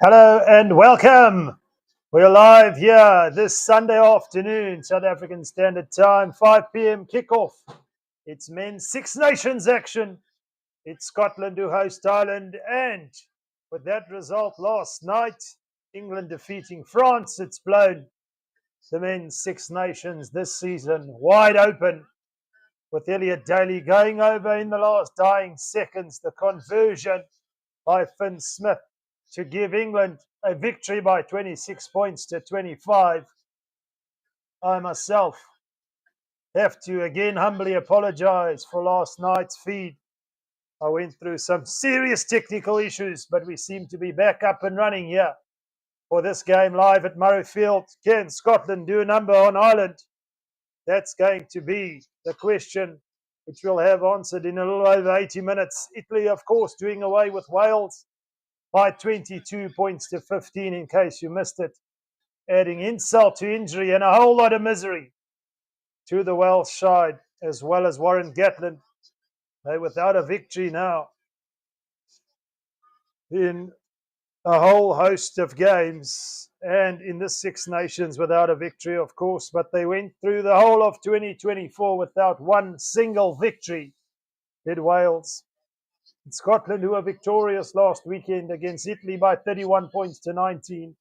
Hello and welcome. We're live here this Sunday afternoon, South African Standard Time, 5 p.m. kickoff. It's men's Six Nations action. It's Scotland who host Ireland, and with that result last night, England defeating France, it's blown the men's Six Nations this season wide open, with Elliot Daly going over in the last dying seconds, the conversion by Finn Smith to give England a victory by 26 points to 25. I myself have to again humbly apologize for last night's feed. I went through some serious technical issues, but we seem to be back up and running here for this game live at Murrayfield. Can Scotland do a number on Ireland? That's going to be the question, which we'll have answered in a little over 80 minutes. Italy, of course, doing away with Wales by 22 points to 15, in case you missed it, adding insult to injury and a whole lot of misery to the Welsh side, as well as Warren Gatland. They're without a victory now in a whole host of games, and in the Six Nations without a victory, of course, but they went through the whole of 2024 without one single victory, did Wales. Scotland, who were victorious last weekend against Italy by 31 points to 19.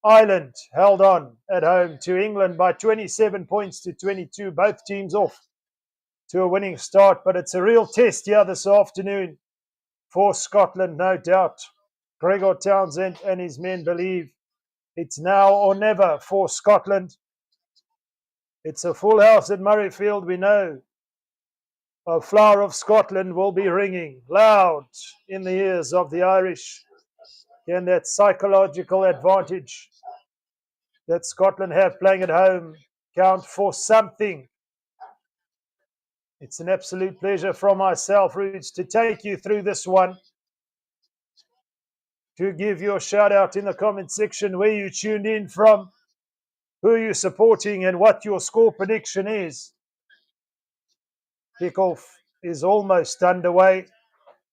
Ireland held on at home to England by 27 points to 22. Both teams off to a winning start, but it's a real test here this afternoon for Scotland, no doubt. Gregor Townsend and his men believe it's now or never for Scotland. It's a full house at Murrayfield, we know. A flower of Scotland will be ringing loud in the ears of the Irish. And that psychological advantage that Scotland have playing at home count for something. It's an absolute pleasure from myself, Roots, to take you through this one. To give you a shout out in the comment section where you tuned in from, who you're supporting, and what your score prediction is. Kickoff is almost underway.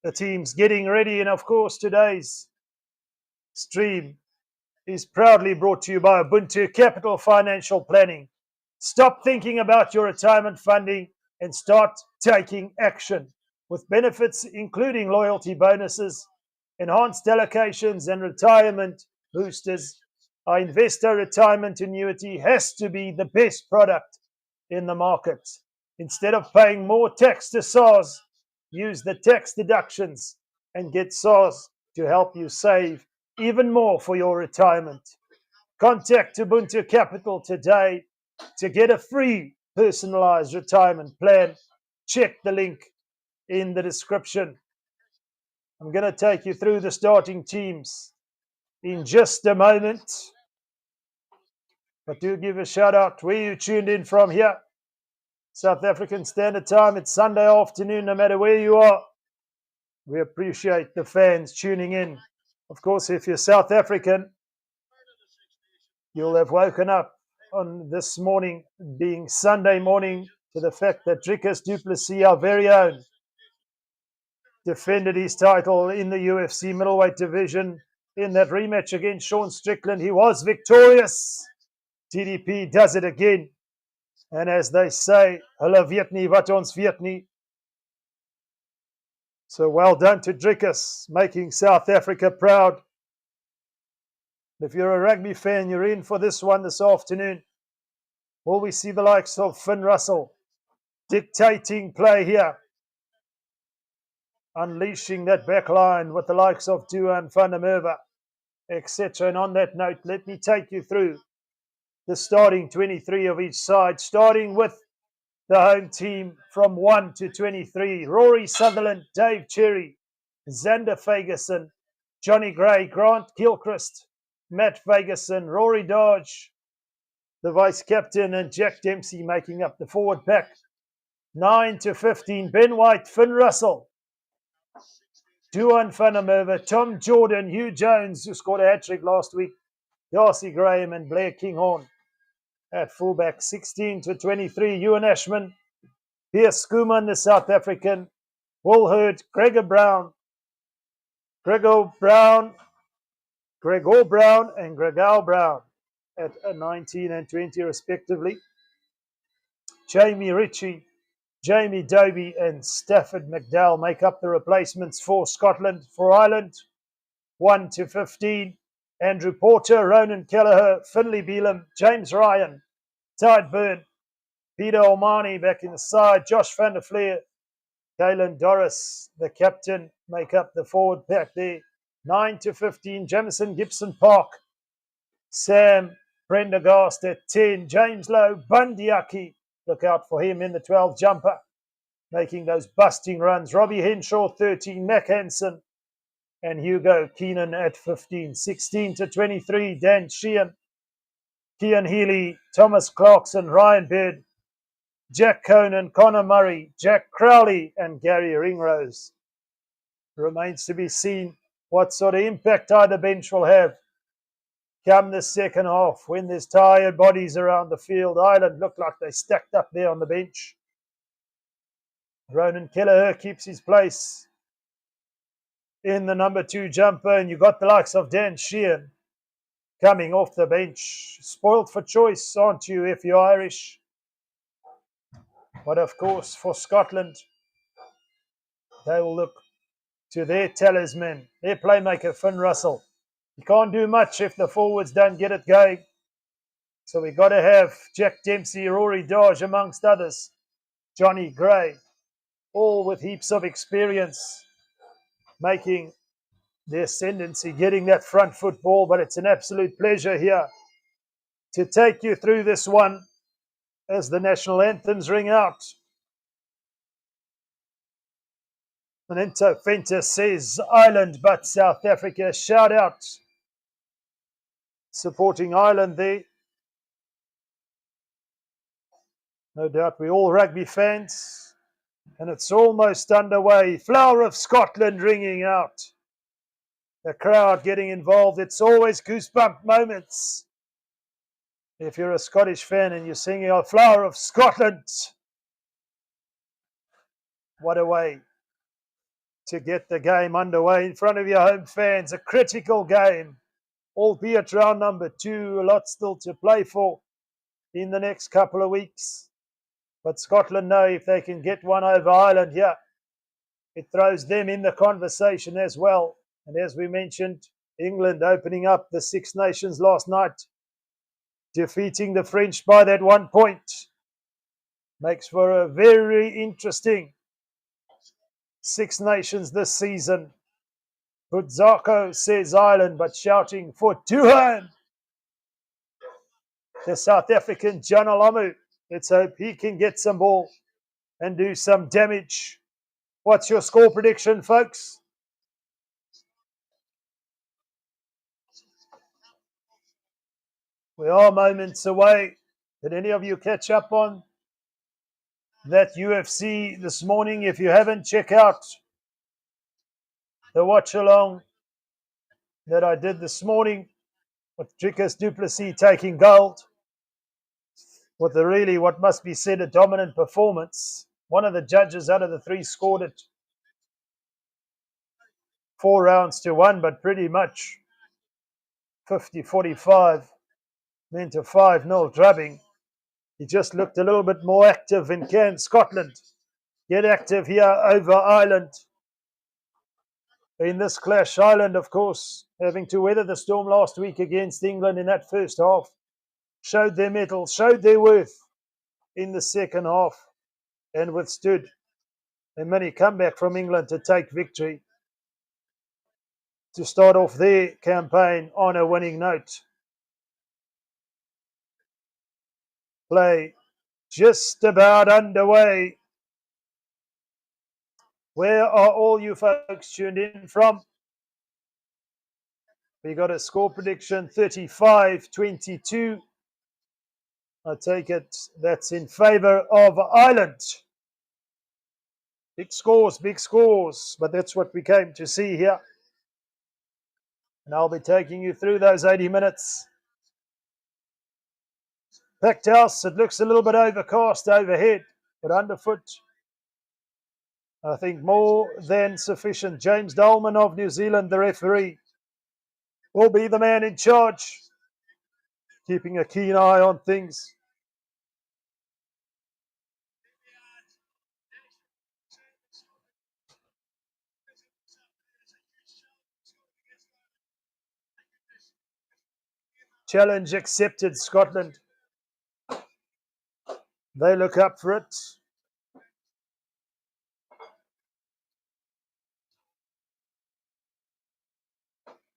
The team's getting ready, and of course today's stream is proudly brought to you by Ubuntu Capital Financial Planning. Stop thinking about your retirement funding and start taking action, with benefits including loyalty bonuses, enhanced allocations, and retirement boosters. Our Investo retirement annuity has to be the best product in the market. Instead of paying more tax to SARS, use the tax deductions and get SARS to help you save even more for your retirement. Contact Ubuntu Capital today to get a free personalized retirement plan. Check the link in the description. I'm going to take you through the starting teams in just a moment. But do give a shout out where you tuned in from here. South African Standard Time, it's Sunday afternoon, no matter where you are. We appreciate the fans tuning in. Of course, if you're South African, you'll have woken up on this morning, being Sunday morning, to the fact that Dricus du Plessis, our very own, defended his title in the UFC middleweight division in that rematch against Sean Strickland. He was victorious. TDP does it again. And as they say, hulle weet nie wat ons weet nie. So well done to Dricus, making South Africa proud. If you're a rugby fan, you're in for this one this afternoon. Will we see the likes of Finn Russell dictating play here, unleashing that back line with the likes of Duan van der Merwe, etc. And on that note, let me take you through the starting 23 of each side, starting with the home team from 1 to 23. Rory Sutherland, Dave Cherry, Xander Fagerson, Johnny Gray, Grant Gilchrist, Matt Fagerson, Rory Dodge, the vice-captain, and Jack Dempsey making up the forward pack. 9 to 15, Ben White, Finn Russell, Duan van der Merwe, Tom Jordan, Hugh Jones, who scored a hat-trick last week, Darcy Graham, and Blair Kinghorn. At fullback. 16 to 23, Ewan Ashman, Pierce Schoeman, the South African, Will Hurd, Gregor Brown, Gregor Brown and Gregor Brown at 19 and 20 respectively. Jamie Ritchie, Jamie Dobie and Stafford McDowell make up the replacements for Scotland. For Ireland, 1 to 15. Andrew Porter, Ronan Kelleher, Finlay Beelum, James Ryan, Tide Byrne, Peter Omani back in the side, Josh van der Fleer, Kalen Doris, the captain, make up the forward pack there. 9 to 15, Jamison Gibson Park, Sam Prendergast at 10, James Lowe, Bundyaki, look out for him in the 12 jumper, making those busting runs. Robbie Henshaw, 13, Mac Hansen, and Hugo Keenan at 15. 16 to 23, Dan Sheehan, Kian Healy, Thomas Clarkson, Ryan Beard, Jack Conan, Connor Murray, Jack Crowley, and Gary Ringrose. Remains to be seen what sort of impact either bench will have come the second half when there's tired bodies around the field. Ireland look like they stacked up there on the bench. Ronan Kelleher keeps his place in the number 2 jumper, and you got the likes of Dan Sheehan coming off the bench. Spoiled for choice, aren't you, if you're Irish? But of course, for Scotland, they will look to their talisman, their playmaker, Finn Russell. You can't do much if the forwards don't get it going. So we've got to have Jack Dempsey, Rory Dodge, amongst others, Johnny Gray, all with heaps of experience, making the ascendancy, getting that front foot ball. But it's an absolute pleasure here to take you through this one as the national anthems ring out. Manento Fenta says Ireland, but South Africa. Shout out. Supporting Ireland there. No doubt we're all rugby fans. And it's almost underway. Flower of Scotland ringing out. The crowd getting involved. It's always goosebump moments. If you're a Scottish fan and you're singing a Flower of Scotland, what a way to get the game underway in front of your home fans. A critical game, albeit round number 2, a lot still to play for in the next couple of weeks. But Scotland know if they can get one over Ireland here, it throws them in the conversation as well. And as we mentioned, England opening up the Six Nations last night, defeating the French by that 1 point. Makes for a very interesting Six Nations this season. Budzako says Ireland, but shouting for Duhan. The South African John Alamu. Let's hope he can get some ball and do some damage. What's your score prediction, folks? We are moments away. Did any of you catch up on that UFC this morning? If you haven't, check out the Watchalong that I did this morning with Dricus Duplessis taking gold with a really, what must be said, a dominant performance. One of the judges out of the 3 scored it 4 rounds to 1, but pretty much 50-45 meant a 5-0 drubbing. He just looked a little bit more active, and can Scotland get active here over Ireland in this clash? Ireland, of course, having to weather the storm last week against England in that first half, showed their mettle, showed their worth in the second half, and withstood a mini comeback from England to take victory to start off their campaign on a winning note. Play just about underway. Where are all you folks tuned in from? We got a score prediction 35-22. I take it that's in favour of Ireland. Big scores, but that's what we came to see here. And I'll be taking you through those 80 minutes. Packed house, it looks a little bit overcast overhead, but underfoot, I think more than sufficient. James Dolman of New Zealand, the referee. will be the man in charge, keeping a keen eye on things. Challenge accepted, Scotland. They look up for it.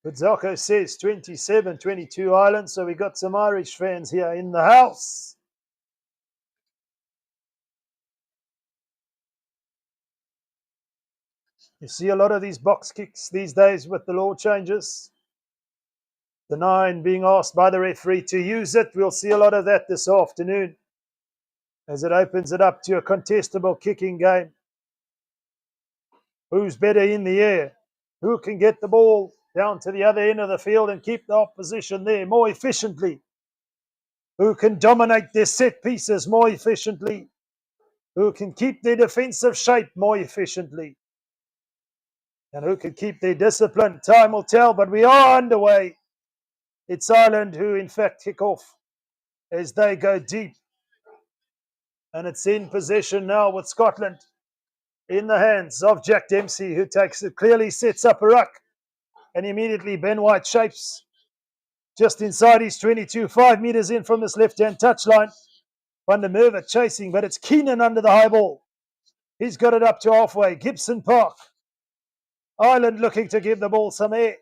But Zelko says 27-22 Ireland, so we got some Irish fans here in the house. You see a lot of these box kicks these days with the law changes. The 9 being asked by the referee to use it. We'll see a lot of that this afternoon as it opens it up to a contestable kicking game. Who's better in the air? Who can get the ball down to the other end of the field and keep the opposition there more efficiently? Who can dominate their set pieces more efficiently? Who can keep their defensive shape more efficiently? And who can keep their discipline? Time will tell, but we are underway. It's Ireland who, in fact, kick off as they go deep. And it's in possession now with Scotland in the hands of Jack Dempsey, who takes it, clearly sets up a ruck. And immediately Ben White shapes just inside his 22, 5 metres in from this left-hand touchline. Van der Merwe chasing, but it's Keenan under the high ball. He's got it up to halfway. Gibson Park. Ireland looking to give the ball some air.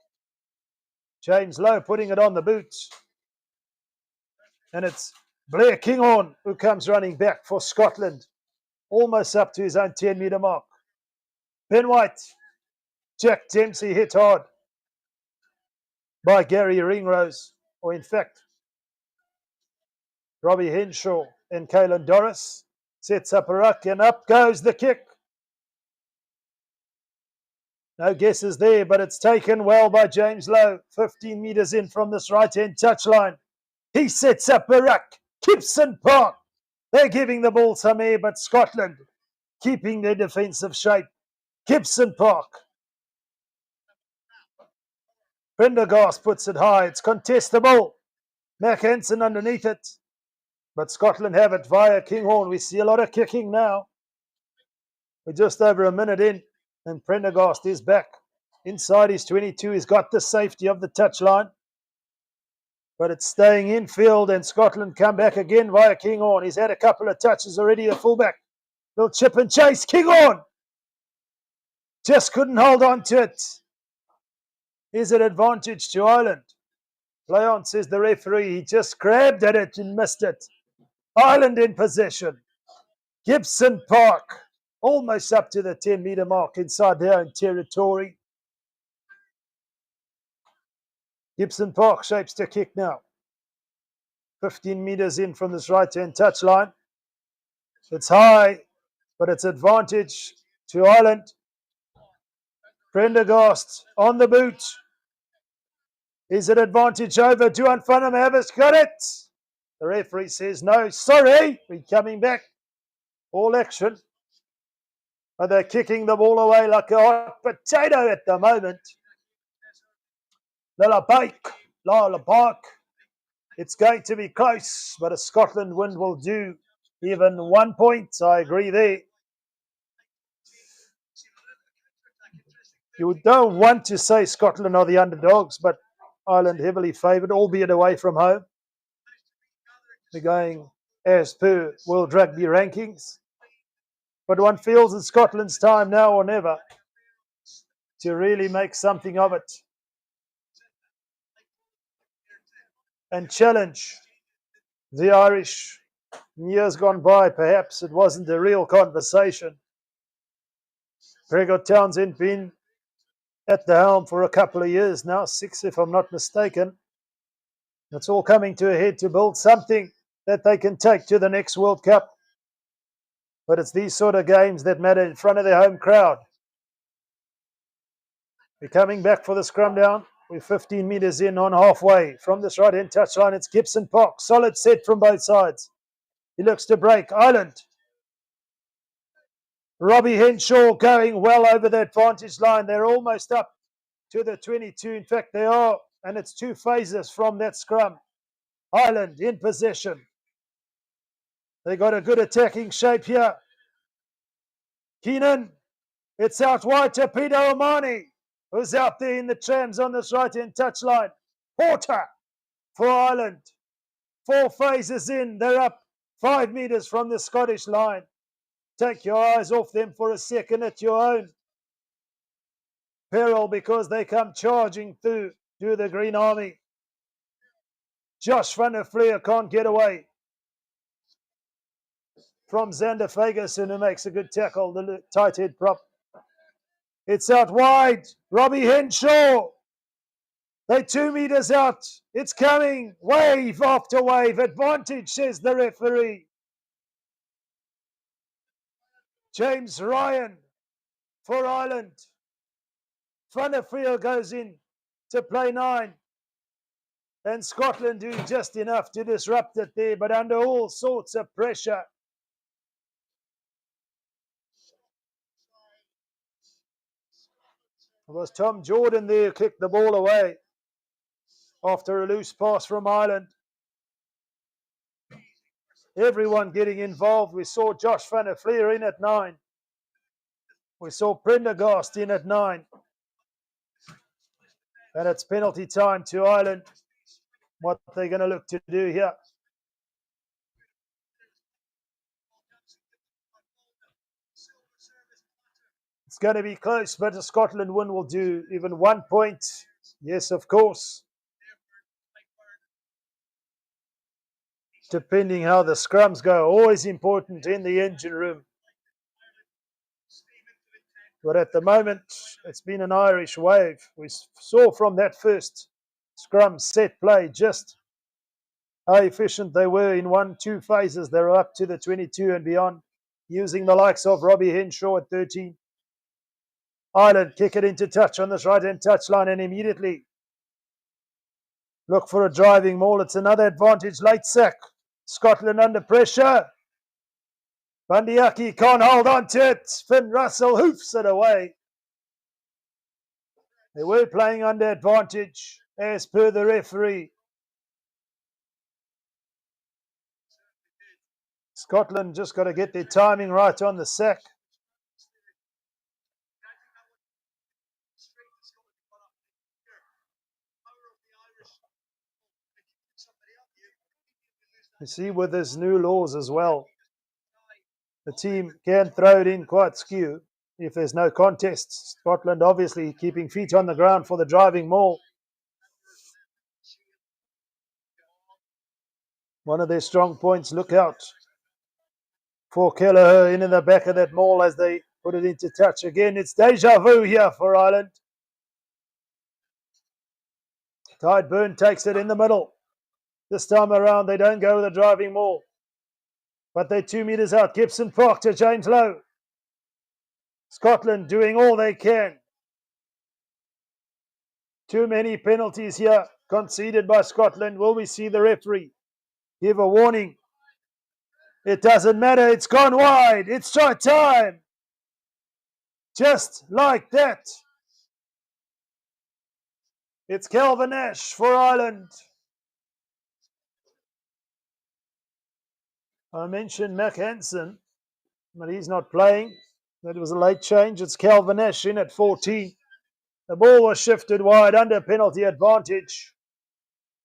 James Lowe putting it on the boot. And it's Blair Kinghorn who comes running back for Scotland. Almost up to his own 10-metre mark. Ben White. Jack Dempsey hit hard by Gary Ringrose. Or in fact, Robbie Henshaw and Caelan Doris. Sets up a ruck and up goes the kick. No guesses there, but it's taken well by James Lowe. 15 metres in from this right-hand touchline. He sets up a ruck. Gibson Park. They're giving the ball some air, but Scotland keeping their defensive shape. Gibson Park. Prendergast puts it high. It's contestable. Mac Hansen underneath it. But Scotland have it via Kinghorn. We see a lot of kicking now. We're just over a minute in. And Prendergast is back. Inside his 22. He's got the safety of the touchline. But it's staying in field. And Scotland come back again via Kinghorn. He's had a couple of touches already. The fullback. Little chip and chase. Kinghorn. Just couldn't hold on to it. Is it advantage to Ireland? Play on, says the referee. He just grabbed at it and missed it. Ireland in possession. Gibson Park. Almost up to the 10-metre mark inside their own territory. Gibson Park shapes to kick now. 15 metres in from this right-hand touchline. It's high, but it's advantage to Ireland. Prendergast on the boot. Is it advantage over Duan Funham? Havis got it. The referee says no. Sorry, we're coming back. All action. But they're kicking the ball away like a hot potato at the moment. Lala Park. It's going to be close, but a Scotland win will do. Even 1 point, I agree there. You don't want to say Scotland are the underdogs, but Ireland heavily favoured, albeit away from home. They're going as per World Rugby rankings. But one feels it's Scotland's time now or never to really make something of it and challenge the Irish. In years gone by, perhaps it wasn't a real conversation. Gregor Townsend been at the helm for a couple of years now, 6 if I'm not mistaken. It's all coming to a head to build something that they can take to the next World Cup. But it's these sort of games that matter in front of their home crowd. We're coming back for the scrum down. We're 15 metres in on halfway. From this right-hand touchline, it's Gibson Park. Solid set from both sides. He looks to break. Ireland. Robbie Henshaw going well over the advantage line. They're almost up to the 22. In fact, they are and it's 2 phases from that scrum. Ireland in possession. They got a good attacking shape here. Keenan, it's out wide to Peter Omani, who's out there in the trams on this right-hand touchline. Porter for Ireland. 4 phases in, they're up 5 metres from the Scottish line. Take your eyes off them for a second at your own peril, because they come charging through the Green Army. Josh van der Fleer can't get away from Xander Fagerson, who makes a good tackle, the tight head prop. It's out wide. Robbie Henshaw. They're 2 metres out. It's coming. Wave after wave. Advantage, says the referee. James Ryan for Ireland. Van der Fleer goes in to play 9. And Scotland doing just enough to disrupt it there, but under all sorts of pressure. It was Tom Jordan there who kicked the ball away after a loose pass from Ireland. Everyone getting involved. We saw Josh van der Fleer in at 9. We saw Prendergast in at 9. And it's penalty time to Ireland. What they're going to look to do here. It's going to be close, but a Scotland win will do. Even 1 point. Yes, of course. Depending how the scrums go. Always important in the engine room. But at the moment, it's been an Irish wave. We saw from that first scrum set play just how efficient they were in 1-2 phases. They're up to the 22 and beyond, using the likes of Robbie Henshaw at 13. Ireland kick it into touch on this right-hand touchline and immediately look for a driving maul. It's another advantage. Late sack. Scotland under pressure. Bandiaki can't hold on to it. Finn Russell hoofs it away. They were playing under advantage as per the referee. Scotland just got to get their timing right on the sack. You see, with his new laws as well, the team can throw it in quite skew if there's no contest. Scotland obviously keeping feet on the ground for the driving maul. One of their strong points. Look out for Kelleher in the back of that maul as they put it into touch again. It's deja vu here for Ireland. Tydeburn takes it in the middle. This time around, they don't go with a driving maul. But they're 2 metres out. Gibson Park to James Lowe. Scotland doing all they can. Too many penalties here conceded by Scotland. Will we see the referee give a warning? It doesn't matter. It's gone wide. It's try time. Just like that. It's Calvin Nash for Ireland. I mentioned Mac Hansen, but he's not playing. That was a late change. It's Calvin Nash in at 14. The ball was shifted wide under penalty advantage.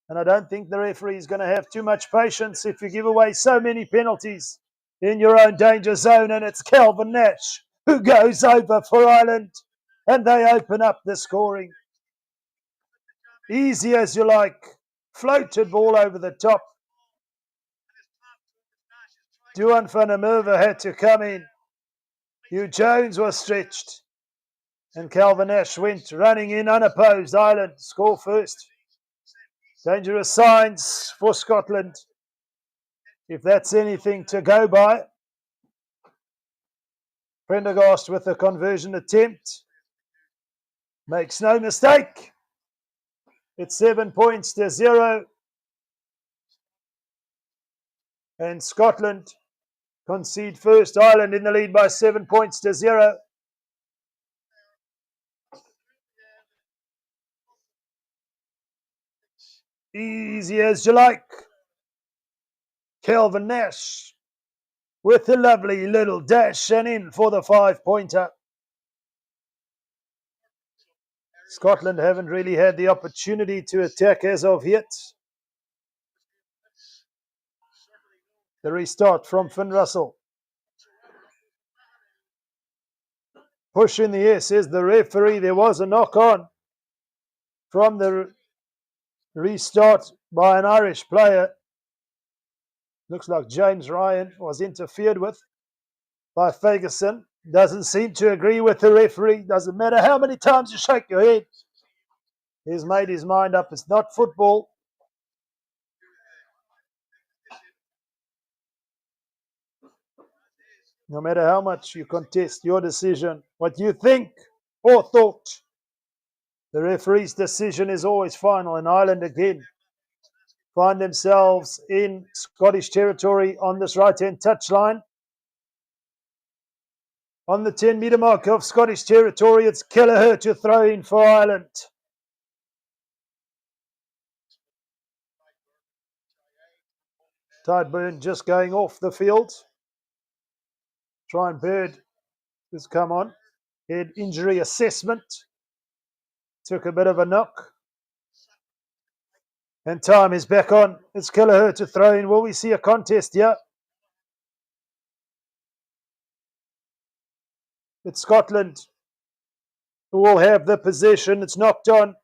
And I don't think the referee is going to have too much patience if you give away so many penalties in your own danger zone. And it's Calvin Nash who goes over for Ireland. And they open up the scoring. Easy as you like. Floated ball over the top. Duan van der Merwe had to come in. Hugh Jones was stretched. And Calvin Nash went running in unopposed. Ireland score first. Dangerous signs for Scotland, if that's anything to go by. Prendergast with a conversion attempt. Makes no mistake. It's 7 points to 0. And Scotland concede first. Ireland in the lead by 7 points to 0. Easy as you like. Kelvin Nash with a lovely little dash and in for the 5-pointer. Scotland haven't really had the opportunity to attack as of yet. The restart from Finn Russell. Push in the air, says the referee. There was a knock on from the restart by an Irish player. Looks like James Ryan was interfered with by Ferguson. Doesn't seem to agree with the referee. Doesn't matter how many times you shake your head. He's made his mind up. It's not football. No matter how much you contest your decision, what you think or thought, the referee's decision is always final. And Ireland again find themselves in Scottish territory on this right-hand touchline. On the 10-metre mark of Scottish territory, it's Kelleher to throw in for Ireland. Tideburn just going off the field. Try and Bird has come on. Head injury assessment. Took a bit of a knock. And time is back on. It's Kelleher to throw in. Will we see a contest here? It's Scotland who will have the possession. It's knocked on.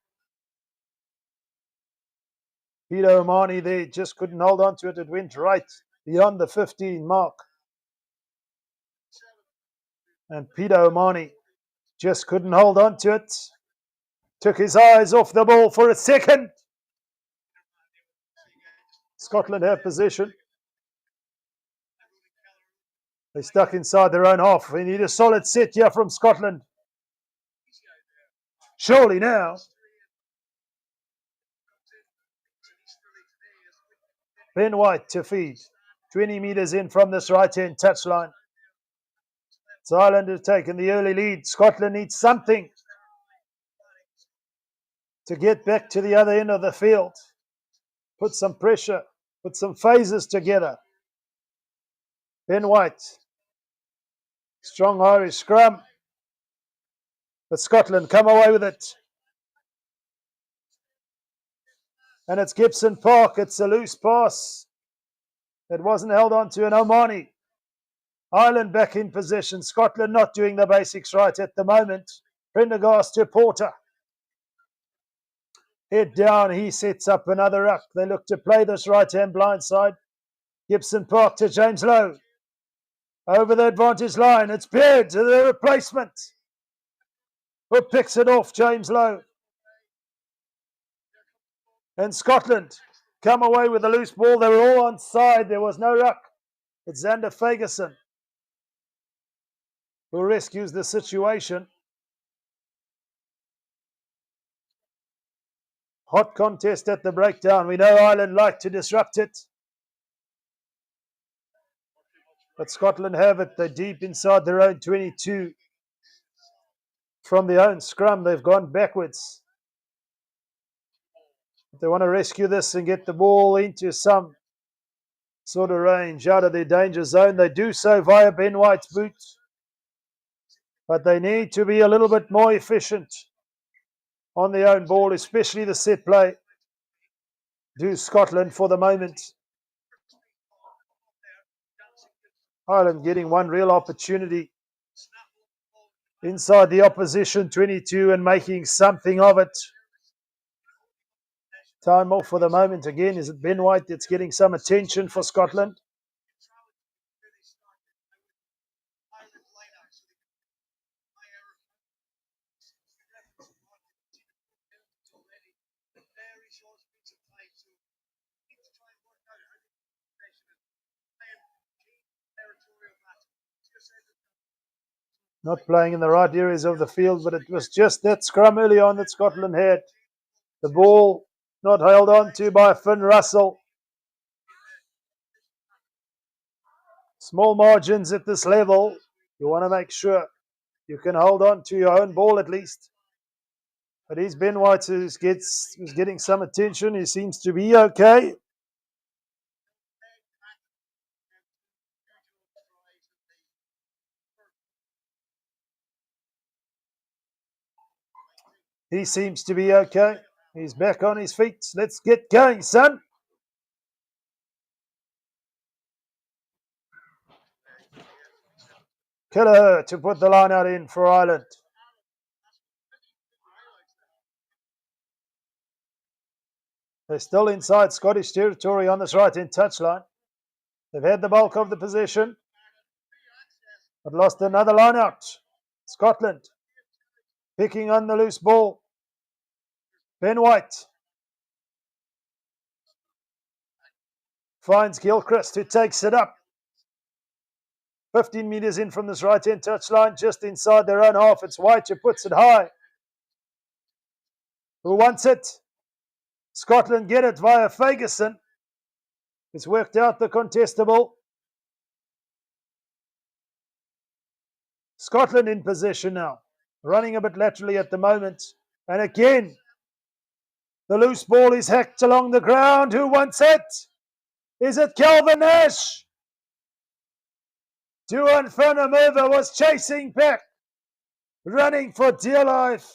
Peter O'Mahony there just couldn't hold on to it. It went right beyond the 15 mark. And Peter O'Mahony just couldn't hold on to it. Took his eyes off the ball for a second. Scotland have possession. They're stuck inside their own half. We need a solid set here from Scotland. Surely now. Ben White to feed. 20 metres in from this right-hand touchline. So Ireland have taken the early lead. Scotland needs something to get back to the other end of the field. Put some pressure. Put some phases together. Ben White. Strong Irish scrum. But Scotland come away with it. And it's Gibson Park. It's a loose pass. It wasn't held on to an O'Mahony. Ireland back in possession. Scotland not doing the basics right at the moment. Prendergast to Porter. Head down. He sets up another ruck. They look to play this right-hand blind side. Gibson Park to James Lowe. Over the advantage line. It's Beard to the replacement. Who picks it off? James Lowe. And Scotland come away with a loose ball. They were all onside. There was no ruck. It's Xander Ferguson who rescues the situation. Hot contest at the breakdown. We know Ireland like to disrupt it. But Scotland have it. They're deep inside their own 22. From their own scrum, they've gone backwards. If they want to rescue this and get the ball into some sort of range out of their danger zone, they do so via Ben White's boot. But they need to be a little bit more efficient on their own ball, especially the set play. Do Scotland for the moment. Ireland getting one real opportunity inside the opposition 22 and making something of it. Time off for the moment again. Is it Ben White that's getting some attention for Scotland? Not playing in the right areas of the field, but it was just that scrum early on that Scotland had. The ball not held on to by Finn Russell. Small margins at this level. You want to make sure you can hold on to your own ball at least. But he's Ben White who's getting some attention. He seems to be okay. He seems to be okay. He's back on his feet. Let's get going, son. Kelleher to put the line out in for Ireland. They're still inside Scottish territory on this right-hand touchline. They've had the bulk of the possession, but lost another line out. Scotland picking on the loose ball. Ben White finds Gilchrist, who takes it up. 15 metres in from this right-hand touchline, just inside their own half. It's White who puts it high. Who wants it? Scotland get it via Ferguson. It's worked out the contestable. Scotland in possession now. Running a bit laterally at the moment. And again, the loose ball is hacked along the ground. Who wants it? Is it Calvin Nash? Duan Vandermerwe was chasing back, running for dear life.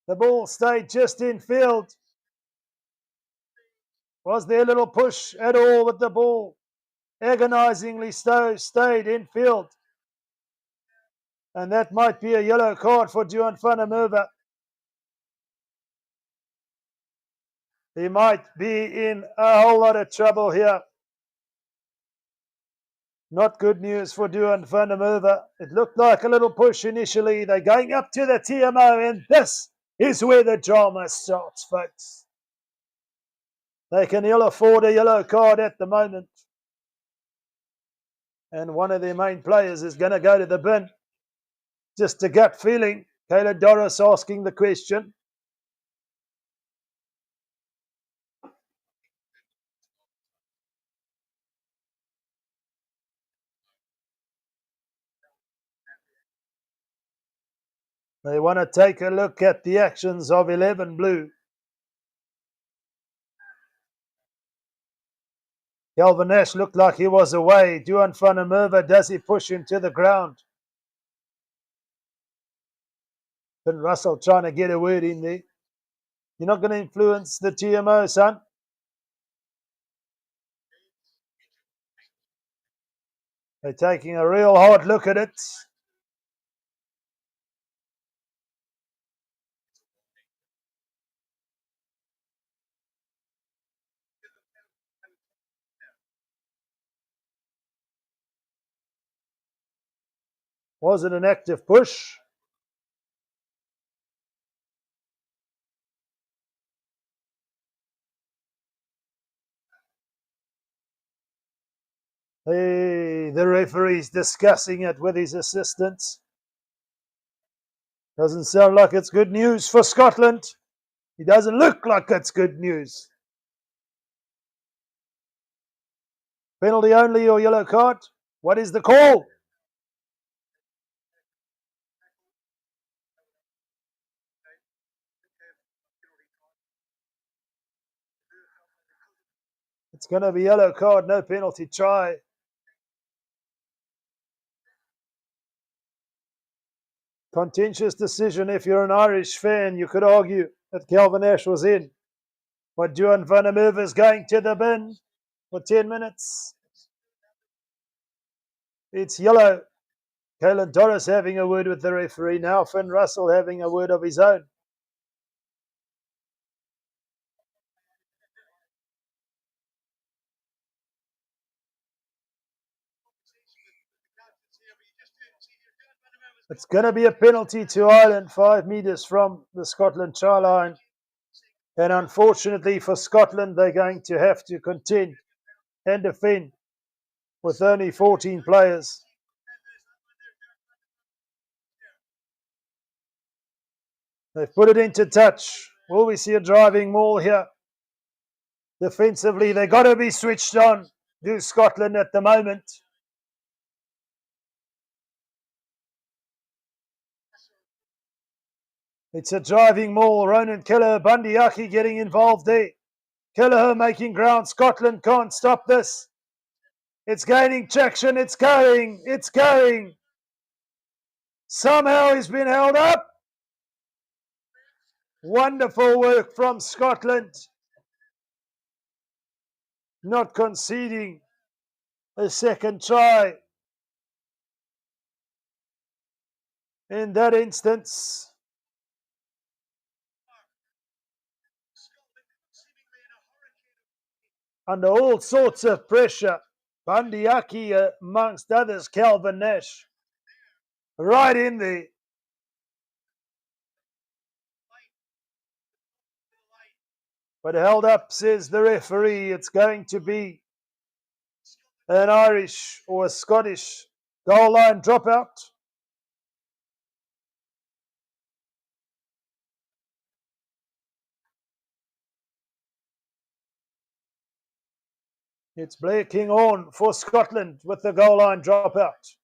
The ball stayed just in field. Was there a little push at all with the ball? Agonizingly stayed in field. And that might be a yellow card for Duan Vandermerwe. He might be in a whole lot of trouble here. Not good news for Duan Vandermerwe. It looked like a little push initially. They're going up to the TMO, and this is where the drama starts, folks. They can ill afford a yellow card at the moment. And one of their main players is going to go to the bin. Just a gut feeling. Kayla Doris asking the question. They want to take a look at the actions of 11 blue. Calvin Nash looked like he was away. Duan Vandermerwe, does he push him to the ground? Ben Russell trying to get a word in there. You're not going to influence the TMO, son. They're taking a real hard look at it. Was it an active push? Hey, the referee's discussing it with his assistants. Doesn't sound like it's good news for Scotland. It doesn't look like it's good news. Penalty only or yellow card? What is the call? It's going to be yellow card, no penalty try. Contentious decision. If you're an Irish fan, you could argue that Calvin Nash was in. But Duan Vandermerwe is going to the bin for 10 minutes. It's yellow. Kalen Doris having a word with the referee now. Finn Russell having a word of his own. It's going to be a penalty to Ireland, 5 metres from the Scotland try line. And unfortunately for Scotland, they're going to have to contend and defend with only 14 players. They've put it into touch. Will we see a driving maul here? Defensively, they've got to be switched on. Do Scotland at the moment. It's a driving maul. Ronan Kelleher, Bundyaki getting involved there. Kelleher making ground. Scotland can't stop this. It's gaining traction. It's going. It's going. Somehow he's been held up. Wonderful work from Scotland. Not conceding a second try in that instance. Under all sorts of pressure. Bundyaki, amongst others, Calvin Nash. Right in there. But held up, says the referee. It's going to be an Irish or a Scottish goal line dropout. It's Blair King on for Scotland with the goal line dropout.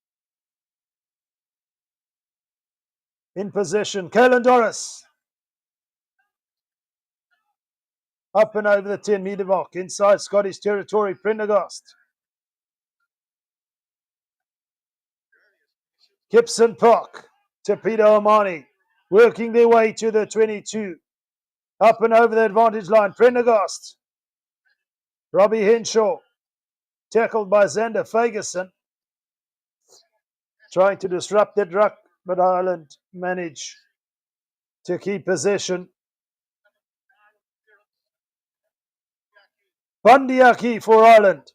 In possession, Caelan Doris. Up and over the 10-metre mark, inside Scottish territory, Prendergast. Gibson Park to Peter Omani, working their way to the 22. Up and over the advantage line, Prendergast. Robbie Henshaw, tackled by Xander Fagerson. Trying to disrupt that ruck, but Ireland manage to keep possession. Bundyaki for Ireland.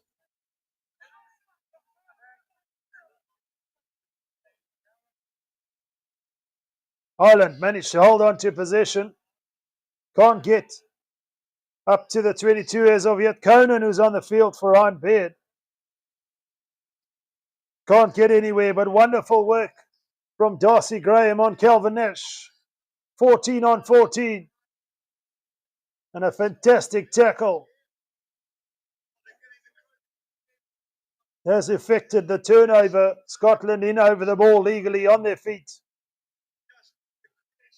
Ireland managed to hold on to possession. Can't get up to the 22 as of yet. Conan, who's on the field for Ryan Baird. Can't get anywhere, but wonderful work from Darcy Graham on Calvin Nash. 14 on 14. And a fantastic tackle has affected the turnover. Scotland in over the ball legally on their feet.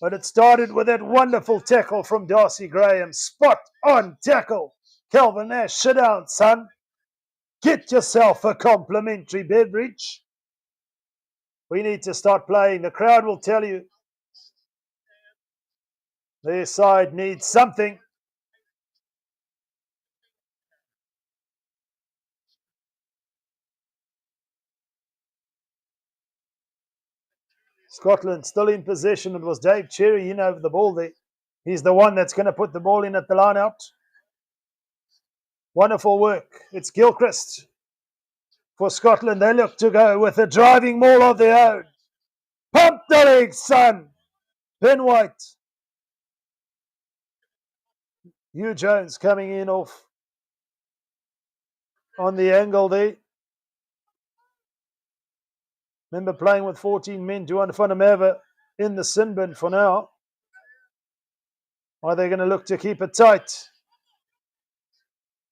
But it started with that wonderful tackle from Darcy Graham. Spot on tackle. Calvin Nash, sit down, son. Get yourself a complimentary beverage. We need to start playing. The crowd will tell you their side needs something. Scotland still in possession. It was Dave Cherry in over the ball there. He's the one that's going to put the ball in at the line out. Wonderful work. It's Gilchrist for Scotland. They look to go with a driving maul of their own. Pump the legs, son. Ben White. Hugh Jones coming in off on the angle there. Remember playing with 14 men. Duan Funameva in the sin bin for now. Are they going to look to keep it tight?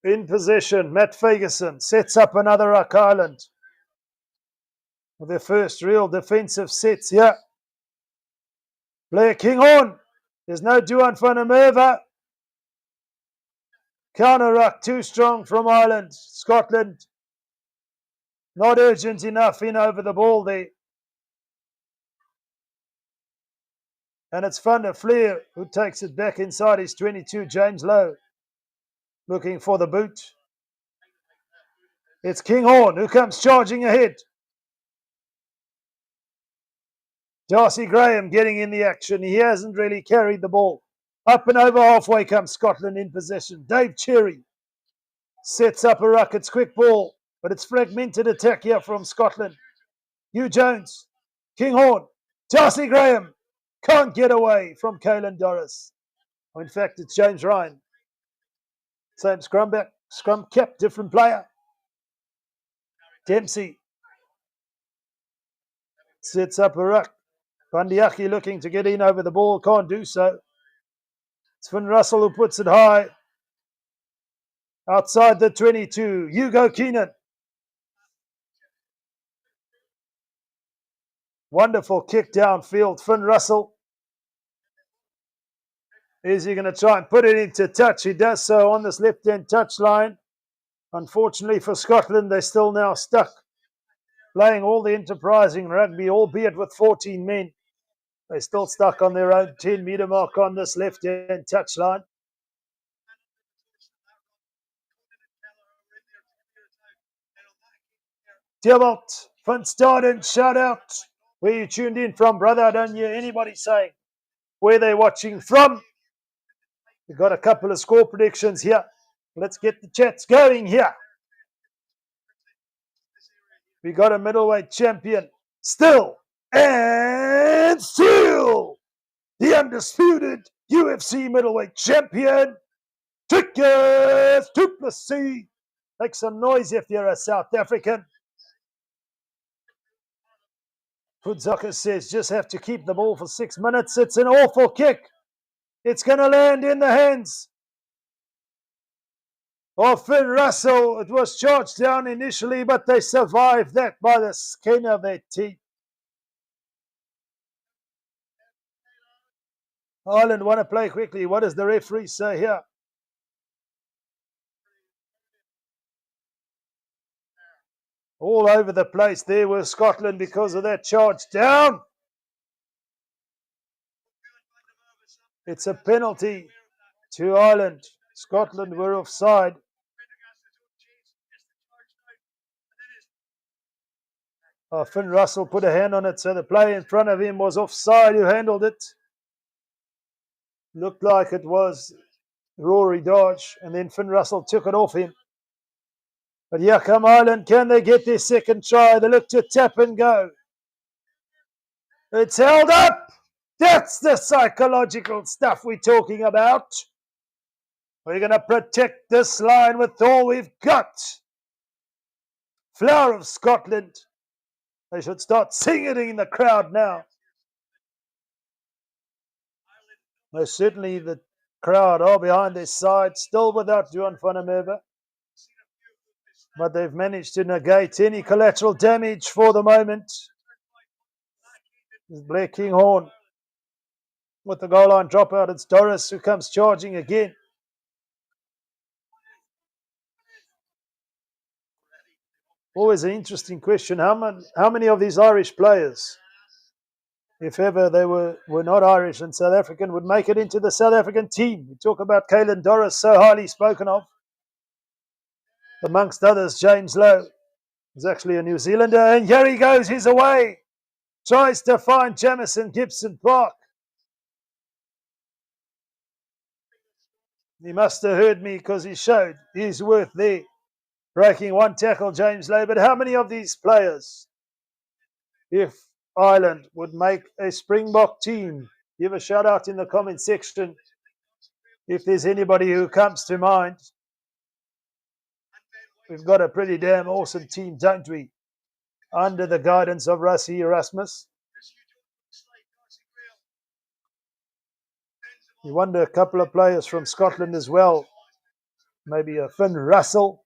In possession, Matt Fagerson sets up another ruck. Ireland with their first real defensive sets here. Blair King on. There's no Duan Funameva. Counter ruck too strong from Ireland. Scotland not urgent enough in over the ball there. And it's Van der Fleer who takes it back inside his 22. James Lowe looking for the boot. It's Kinghorn who comes charging ahead. Darcy Graham getting in the action. He hasn't really carried the ball. Up and over halfway comes Scotland in possession. Dave Cherry sets up a ruck. It's quick ball, but it's fragmented attack here from Scotland. Hugh Jones, Kinghorn, Darcy Graham can't get away from Caelan Doris. In fact, it's James Ryan. Same scrum back, scrum cap, different player. Dempsey sets up a ruck. Bundyaki looking to get in over the ball, can't do so. It's Finn Russell who puts it high. Outside the 22, Hugo Keenan. Wonderful kick downfield. Finn Russell Is he going to try and put it into touch? He does so on this left-hand touch line. Unfortunately for Scotland, they're still now stuck playing all the enterprising rugby, albeit with 14 men. They're still stuck on their own 10-metre mark on this left-hand touch line. Diabot, Van Staden, shout out. Where you tuned in from, brother? I don't hear anybody saying where they're watching from. We've got a couple of score predictions here. Let's get the chats going here. We got a middleweight champion still and still the undisputed UFC middleweight champion, Trickers Duplessis. Make some noise if you're a South African. Fudzaka says, just have to keep the ball for 6 minutes. It's an awful kick. It's going to land in the hands of Finn Russell. It was charged down initially, but they survived that by the skin of their teeth. Ireland want to play quickly. What does the referee say here? All over the place there was Scotland because of that charge down. It's a penalty to Ireland. Scotland were offside. Finn Russell put a hand on it, so the player in front of him was offside who handled it. Looked like it was Rory Dodge, and then Finn Russell took it off him. But here come Ireland. Can they get their second try? They look to tap and go. It's held up. That's the psychological stuff we're talking about. We're going to protect this line with all we've got. Flower of Scotland. They should start singing in the crowd now. Most certainly the crowd are behind their side, still without Johan van der Merwe. But they've managed to negate any collateral damage for the moment. There's Blair Kinghorn with the goal line dropout. It's Doris who comes charging again. Always an interesting question. How many of these Irish players, if ever they were not Irish and South African, would make it into the South African team? We talk about Caelan Doris, so highly spoken of. Amongst others, James Lowe is actually a New Zealander. And here he goes, he's away. Tries to find Jamison Gibson Park. He must have heard me because he showed his worth there. Breaking one tackle, James Lowe. But how many of these players, if Ireland would make a Springbok team, give a shout out in the comment section if there's anybody who comes to mind. We've got a pretty damn awesome team, don't we? Under the guidance of Rassie Erasmus. You wonder a couple of players from Scotland as well. Maybe a Finn Russell.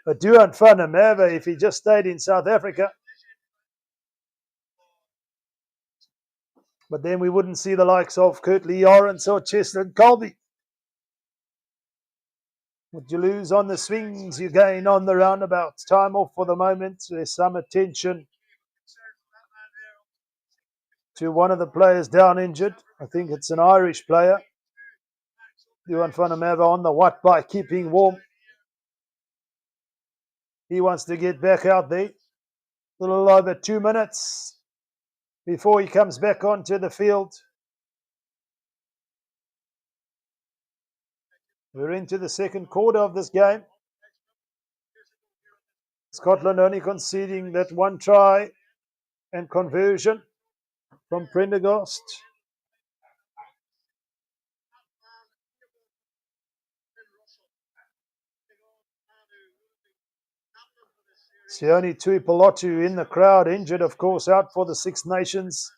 A Johan van der Merwe if he just stayed in South Africa. But then we wouldn't see the likes of Kurtley Orens or Cheslin Colby. What you lose on the swings, you gain on the roundabouts. Time off for the moment. There's some attention to one of the players down injured. I think it's an Irish player. Johan van der Merwe on the what by keeping warm. He wants to get back out there. A little over 2 minutes before he comes back onto the field. We're into the second quarter of this game. Scotland only conceding that one try and conversion from Prendergast. Sione Tuipulotu in the crowd, injured, of course, out for the Six Nations,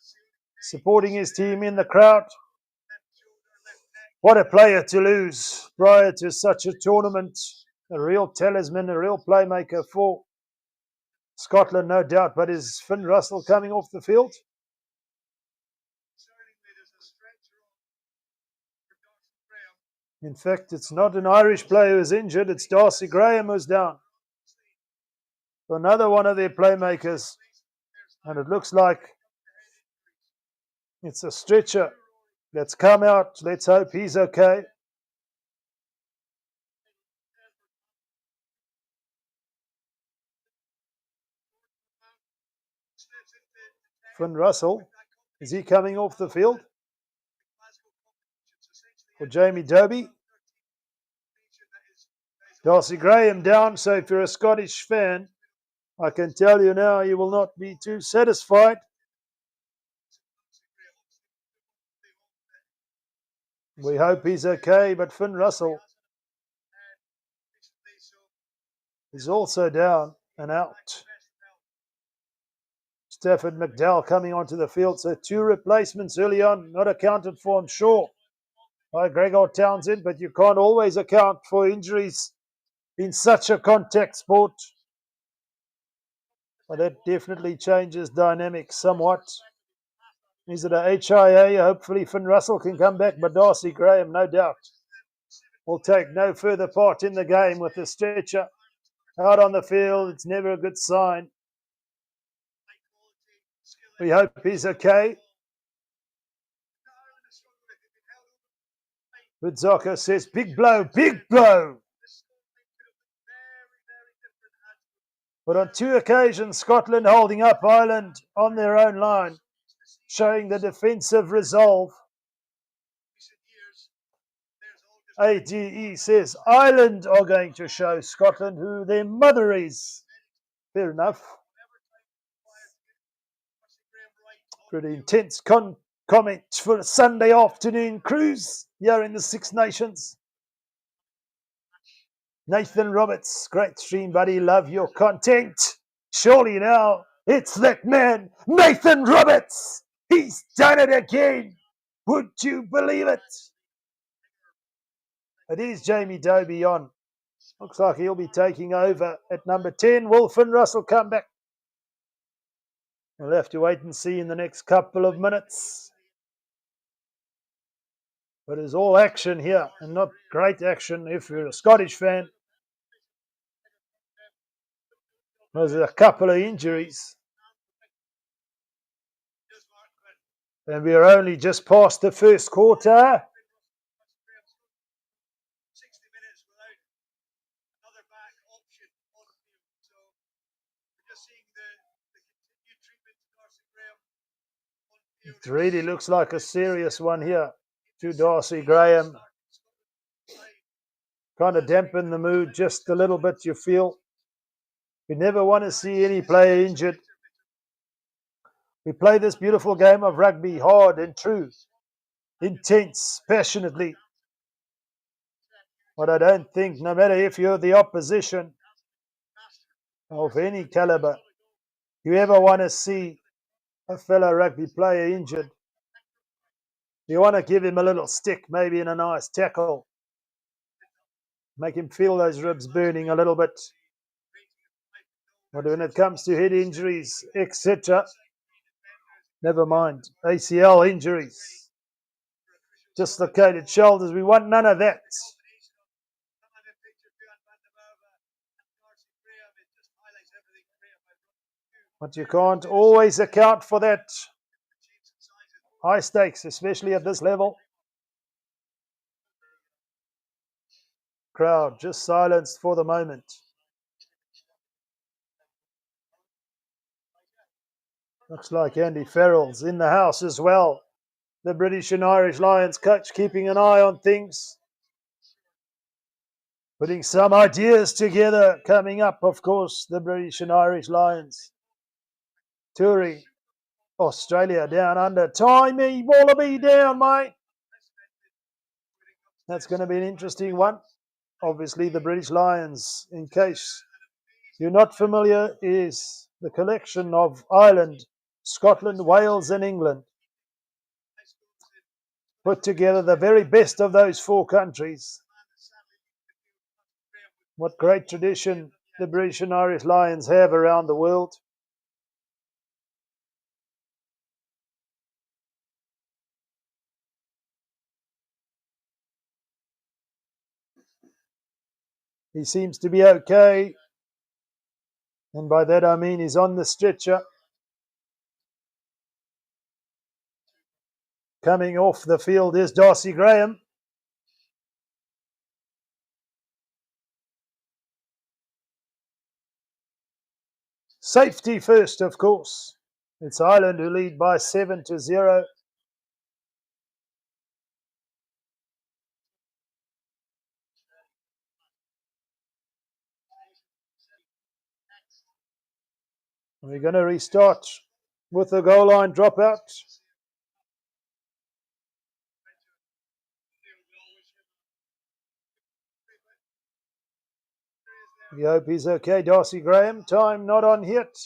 supporting his team in the crowd. What a player to lose prior to such a tournament. A real talisman, a real playmaker for Scotland, no doubt. But is Finn Russell coming off the field? In fact, it's not an Irish player who's injured, it's Darcy Graham who's down. Another one of their playmakers. And it looks like it's a stretcher that's come out. Let's hope he's okay. Finn Russell, is he coming off the field? For Jamie Dobie? Darcy Graham down, so if you're a Scottish fan, I can tell you now you will not be too satisfied. We hope he's okay, but Finn Russell is also down and out. Stafford McDowell coming onto the field, so 2 replacements early on, not accounted for, I'm sure, by Gregor Townsend, but you can't always account for injuries in such a contact sport. Well, that definitely changes dynamics somewhat. Is it a HIA? Hopefully Finn Russell can come back, but Darcy Graham, no doubt, will take no further part in the game with the stretcher out on the field. It's never a good sign. We hope he's okay. Budzaka says, big blow, big blow. But on 2 occasions, Scotland holding up Ireland on their own line, showing the defensive resolve. ADE says, Ireland are going to show Scotland who their mother is. Fair enough. Pretty intense comment for a Sunday afternoon cruise here in the Six Nations. Nathan Roberts, great stream, buddy. Love your content. Surely now it's that man, Nathan Roberts. He's done it again. Would you believe it? It is Jamie Dobie on. Looks like he'll be taking over at number 10. Will Finn Russell come back? We'll have to wait and see in the next couple of minutes. But it's all action here, and not great action if you're a Scottish fan. There's a couple of injuries. And we're only just past the first quarter. It really looks like a serious one here to Darcy Graham. Kind of dampen the mood just a little bit, you feel. We never want to see any player injured. We play this beautiful game of rugby hard and true, intense, passionately. But I don't think, no matter if you're the opposition of any caliber, you ever want to see a fellow rugby player injured. You want to give him a little stick, maybe in a nice tackle. Make him feel those ribs burning a little bit. But when it comes to head injuries, etc., never mind. ACL injuries, dislocated shoulders, we want none of that. But you can't always account for that. High stakes, especially at this level. Crowd just silenced for the moment. Looks like Andy Farrell's in the house as well. The British and Irish Lions coach keeping an eye on things. Putting some ideas together coming up, of course, the British and Irish Lions. Touring Australia down under. Timey Wallaby down, mate. That's going to be an interesting one. Obviously, the British Lions, in case you're not familiar, is the collection of Ireland, Scotland, Wales, and England. Put together the very best of those 4 countries. What great tradition the British and Irish Lions have around the world. He seems to be okay. And by that I mean he's on the stretcher. Coming off the field is Darcy Graham. Safety first, of course. It's Ireland who lead by 7-0. We're going to restart with the goal line dropout. We hope he's okay. Darcy Graham, time not on hit.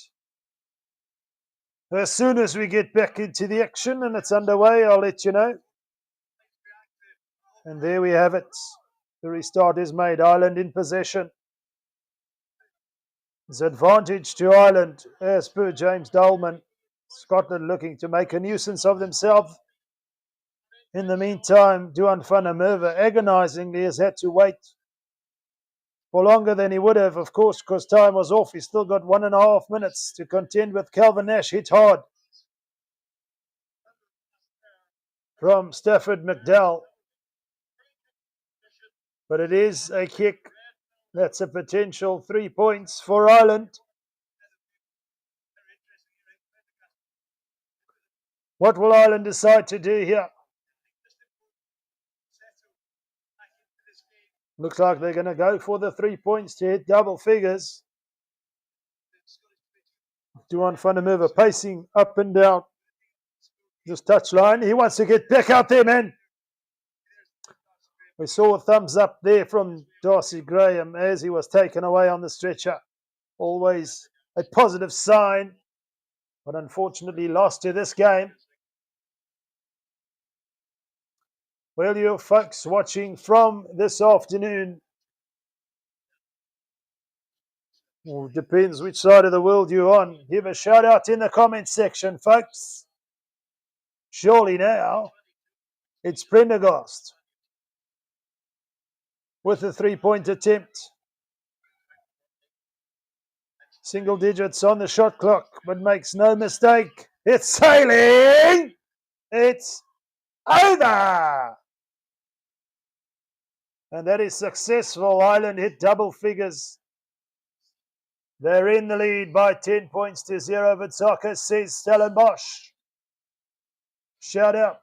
As soon as we get back into the action and it's underway, I'll let you know. And there we have it. The restart is made. Ireland in possession. It's advantage to Ireland, as per James Dolman. Scotland looking to make a nuisance of themselves. In the meantime, Duan van der Merwe agonisingly has had to wait for longer than he would have, of course, because time was off. He's still got 1.5 minutes to contend with. Calvin Nash hit hard from Stafford McDowell. But it is a kick. That's a potential 3 points for Ireland. What will Ireland decide to do here? Looks like they're going to go for the 3 points to hit double figures. Duan van der Merwe pacing up and down this touchline. He wants to get back out there, man. We saw a thumbs up there from Darcy Graham as he was taken away on the stretcher. Always a positive sign, but unfortunately lost to this game. Well, you folks watching from this afternoon, well, depends which side of the world you're on. Give a shout out in the comment section, folks. Surely now, it's Prendergast with a 3-point attempt. Single digits on the shot clock, but makes no mistake. It's sailing! It's over! And that is successful. Ireland hit double figures. They're in the lead by 10 points to 0. Vitsaka says Stellenbosch. Shout out.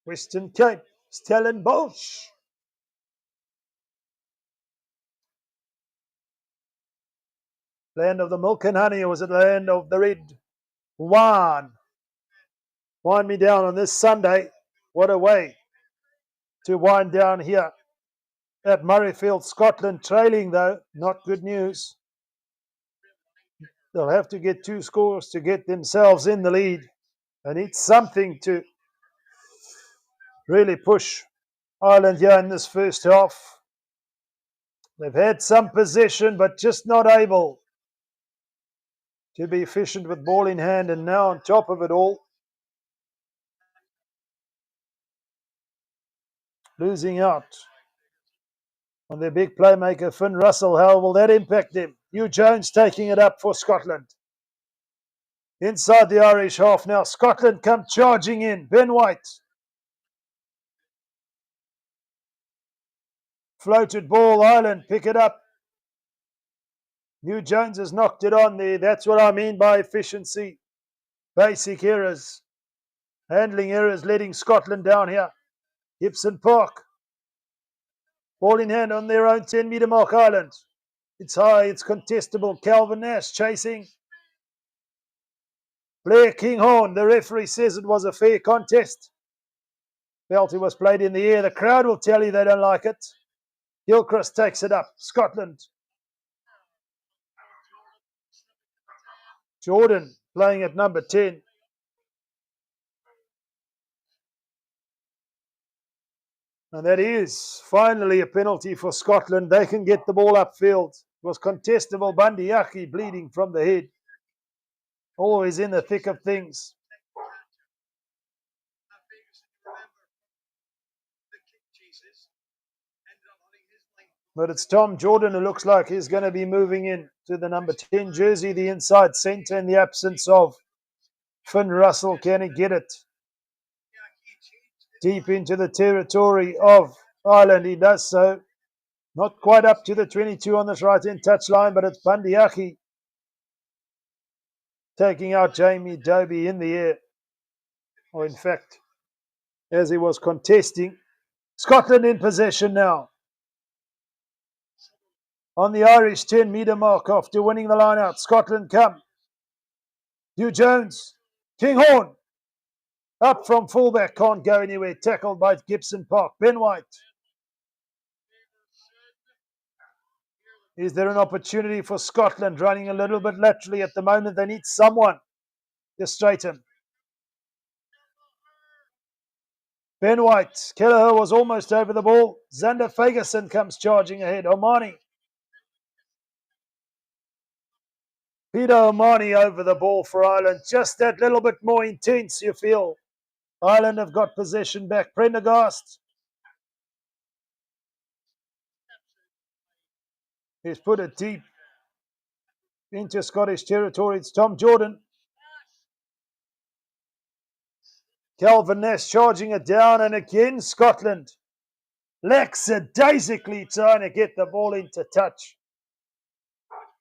Western Cape, Stellenbosch. Land of the milk and honey, or was it land of the red wine? Wind me down on this Sunday. What a way to wind down here at Murrayfield, Scotland. Trailing though, not good news. They'll have to get 2 scores to get themselves in the lead. They need something to really push Ireland here in this first half. They've had some possession, but just not able to be efficient with ball in hand. And now on top of it all, losing out on their big playmaker, Finn Russell. How will that impact them? Hugh Jones taking it up for Scotland. Inside the Irish half now. Scotland come charging in. Ben White. Floated ball. Ireland pick it up. Hugh Jones has knocked it on there. That's what I mean by efficiency. Basic errors. Handling errors letting Scotland down here. Gibson Park. Ball in hand on their own 10-metre mark, Ireland. It's high, it's contestable. Calvin Nash chasing. Blair Kinghorn, the referee says it was a fair contest. Penalty was played in the air. The crowd will tell you they don't like it. Gilchrist takes it up. Scotland. Jordan playing at number 10. And that is finally a penalty for Scotland. They can get the ball upfield. It was contestable. Bandiaki bleeding from the head. Always in the thick of things. But it's Tom Jordan who looks like he's going to be moving in to the number 10 jersey, the inside centre, in the absence of Finn Russell. Can he get it deep into the territory of Ireland? He does so. Not quite up to the 22 on this right-hand touchline, but it's Bandiaki taking out Jamie Dobie in the air. Or in fact, as he was contesting. Scotland in possession now. On the Irish 10-metre mark after winning the line out. Scotland come. Hugh Jones. Kinghorn. Up from fullback. Can't go anywhere. Tackled by Gibson Park. Ben White. Is there an opportunity for Scotland running a little bit laterally at the moment? They need someone to straighten. Ben White. Kelleher was almost over the ball. Xander Fagerson comes charging ahead. Omani. Peter Omani over the ball for Ireland. Just that little bit more intense, you feel. Ireland have got possession back. Prendergast. He's put it deep into Scottish territory. It's Tom Jordan. Calvin Nash charging it down, and again Scotland lackadaisically trying to get the ball into touch.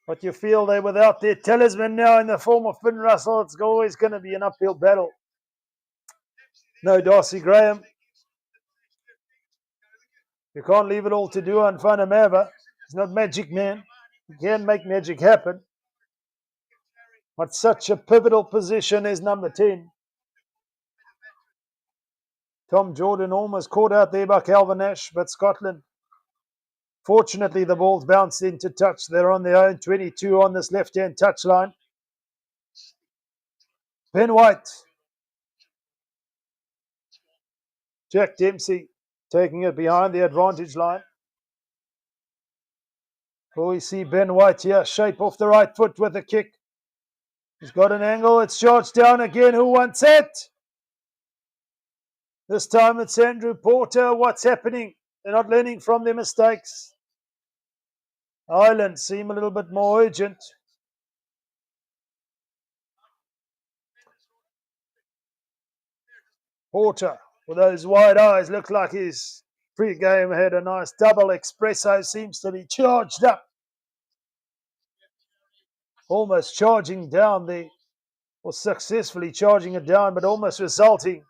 But you feel they're without their talisman now in the form of Finn Russell. It's always going to be an uphill battle. No Darcy Graham. You can't leave it all to Duan Fanamava. He's not Magic Man. He can make magic happen. But such a pivotal position is number 10. Tom Jordan almost caught out there by Calvin Nash, but Scotland, fortunately, the ball's bounced into touch. They're on their own 22 on this left-hand touchline. Ben White. Jack Dempsey taking it behind the advantage line. Will we see Ben White here shape off the right foot with a kick? He's got an angle. It's charged down again. Who wants it? This time it's Andrew Porter. What's happening? They're not learning from their mistakes. Ireland seem a little bit more urgent. Porter, with those wide eyes, looks like his pre-game had a nice double espresso. Seems to be charged up. Almost charging down the, or successfully charging it down, but almost resulting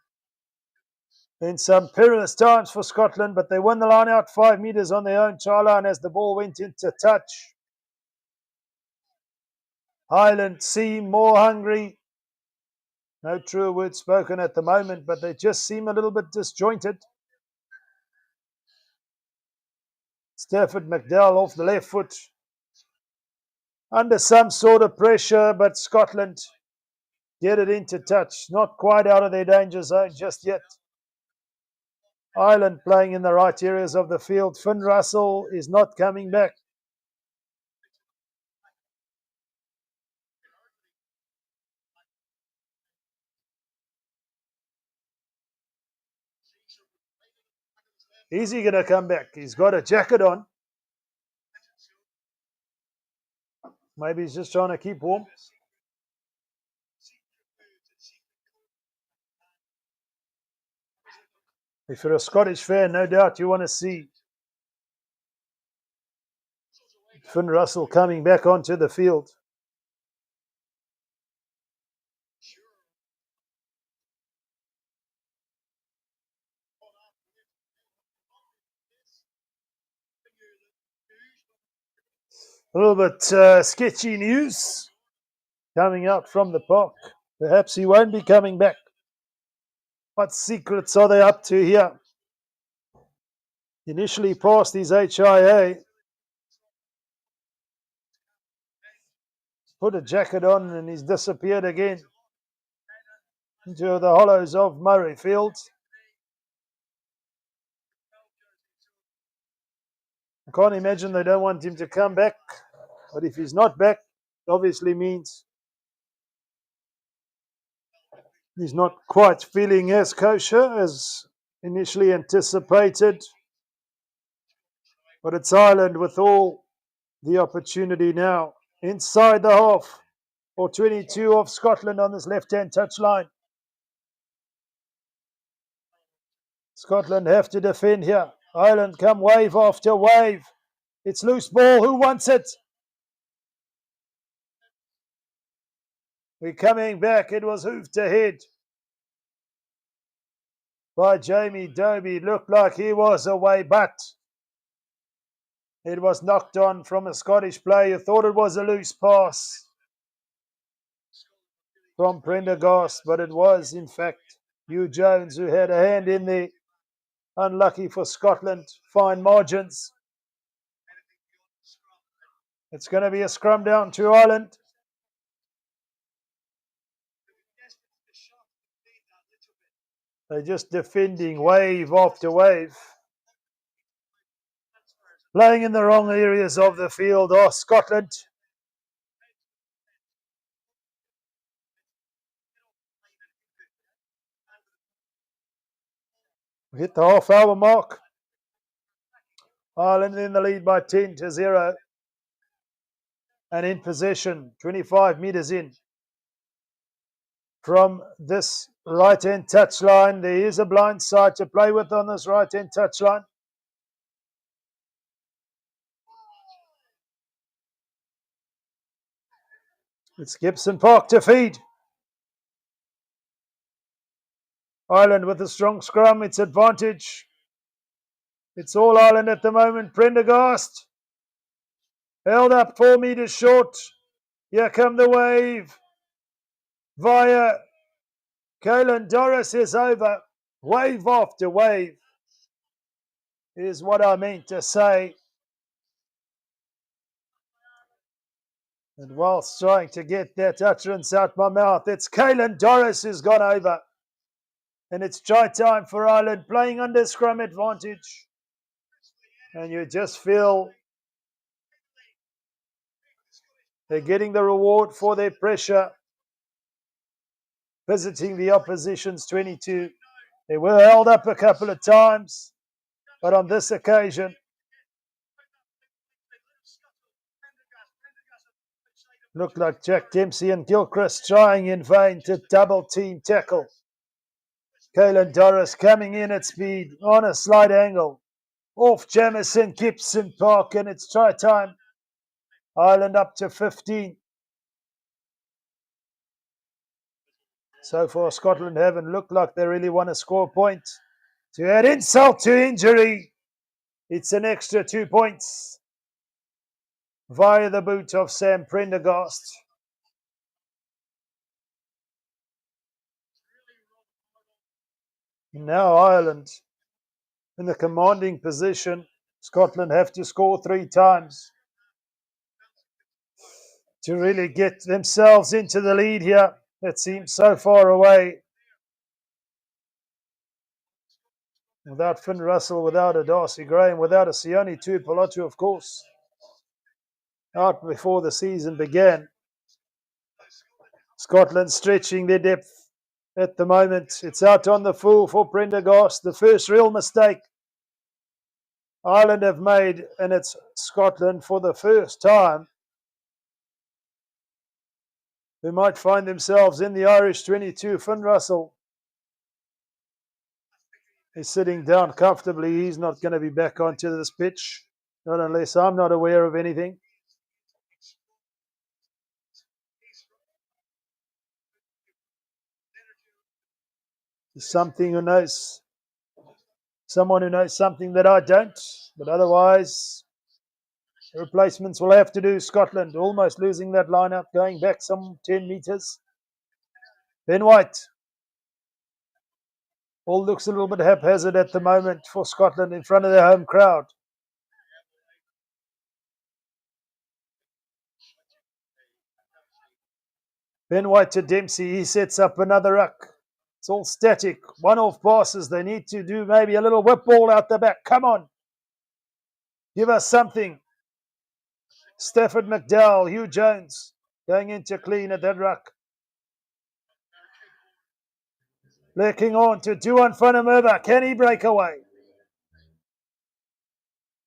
in some perilous times for Scotland. But they won the line out 5 metres on their own try line as the ball went into touch. Ireland seem more hungry. No true word spoken at the moment, but they just seem a little bit disjointed. Stafford McDowell off the left foot. Under some sort of pressure, but Scotland get it into touch. Not quite out of their danger zone just yet. Ireland playing in the right areas of the field. Finn Russell is not coming back. Is he going to come back? He's got a jacket on. Maybe he's just trying to keep warm. If you're a Scottish fan, no doubt you want to see Finn Russell coming back onto the field. A little bit sketchy news coming out from the park. Perhaps he won't be coming back. What secrets are they up to here? Initially passed his HIA. Put a jacket on and he's disappeared again into the hollows of Murrayfield. I can't imagine they don't want him to come back. But if he's not back, it obviously means he's not quite feeling as kosher as initially anticipated. But it's Ireland with all the opportunity now. Inside the half, or 22 of Scotland on this left-hand touchline. Scotland have to defend here. Ireland come wave after wave. It's loose ball. Who wants it? We're coming back. It was hoofed ahead by Jamie Dobie. Looked like he was away, but it was knocked on from a Scottish player. Thought it was a loose pass from Prendergast, but it was, in fact, Hugh Jones who had a hand in there. Unlucky for Scotland. Fine margins. It's going to be a scrum down to Ireland. They're just defending wave after wave. Playing in the wrong areas of the field are Scotland. We hit the half-hour mark. Ireland in the lead by 10-0. And in possession, 25 metres in. From this right-hand touchline, there is a blind side to play with on this right-hand touchline. It's Gibson Park to feed. Ireland with a strong scrum, it's advantage. It's all Ireland at the moment. Prendergast held up 4 metres short. Here come the wave. Via Caelan Doris is over. Wave after wave is what I meant to say. And whilst trying to get that utterance out my mouth, it's Caelan Doris who's gone over. And it's try time for Ireland, playing under scrum advantage. And you just feel they're getting the reward for their pressure. Visiting the opposition's 22. They were held up a couple of times, but on this occasion, looked like Jack Dempsey and Gilchrist trying in vain to double team tackle. Caelan Doris coming in at speed on a slight angle. Off Jamison, Gibson Park, and it's try time. Ireland up to 15. So far, Scotland haven't looked like they really want to score a point. To add insult to injury, it's an extra 2 points via the boot of Sam Prendergast. Now Ireland in the commanding position. Scotland have to score 3 times to really get themselves into the lead here. That seems so far away. Without Finn Russell, without a Darcy Graham, without a Sione Tuipulotu, of course, out before the season began. Scotland stretching their depth at the moment. It's out on the full for Prendergast. The first real mistake Ireland have made, and it's Scotland for the first time who might find themselves in the Irish 22. Finn Russell is sitting down comfortably. He's not going to be back onto this pitch, not unless I'm not aware of anything. Someone who knows something that I don't, but otherwise replacements will have to do. Scotland almost losing that lineup, going back some 10 metres. Ben White. All looks a little bit haphazard at the moment for Scotland in front of their home crowd. Ben White to Dempsey. He sets up another ruck. It's all static. One-off passes. They need to do maybe a little whip ball out the back. Come on. Give us something. Stafford McDowell, Hugh Jones going into clean at that ruck. Lurking on to Duan Funamurba. Can he break away?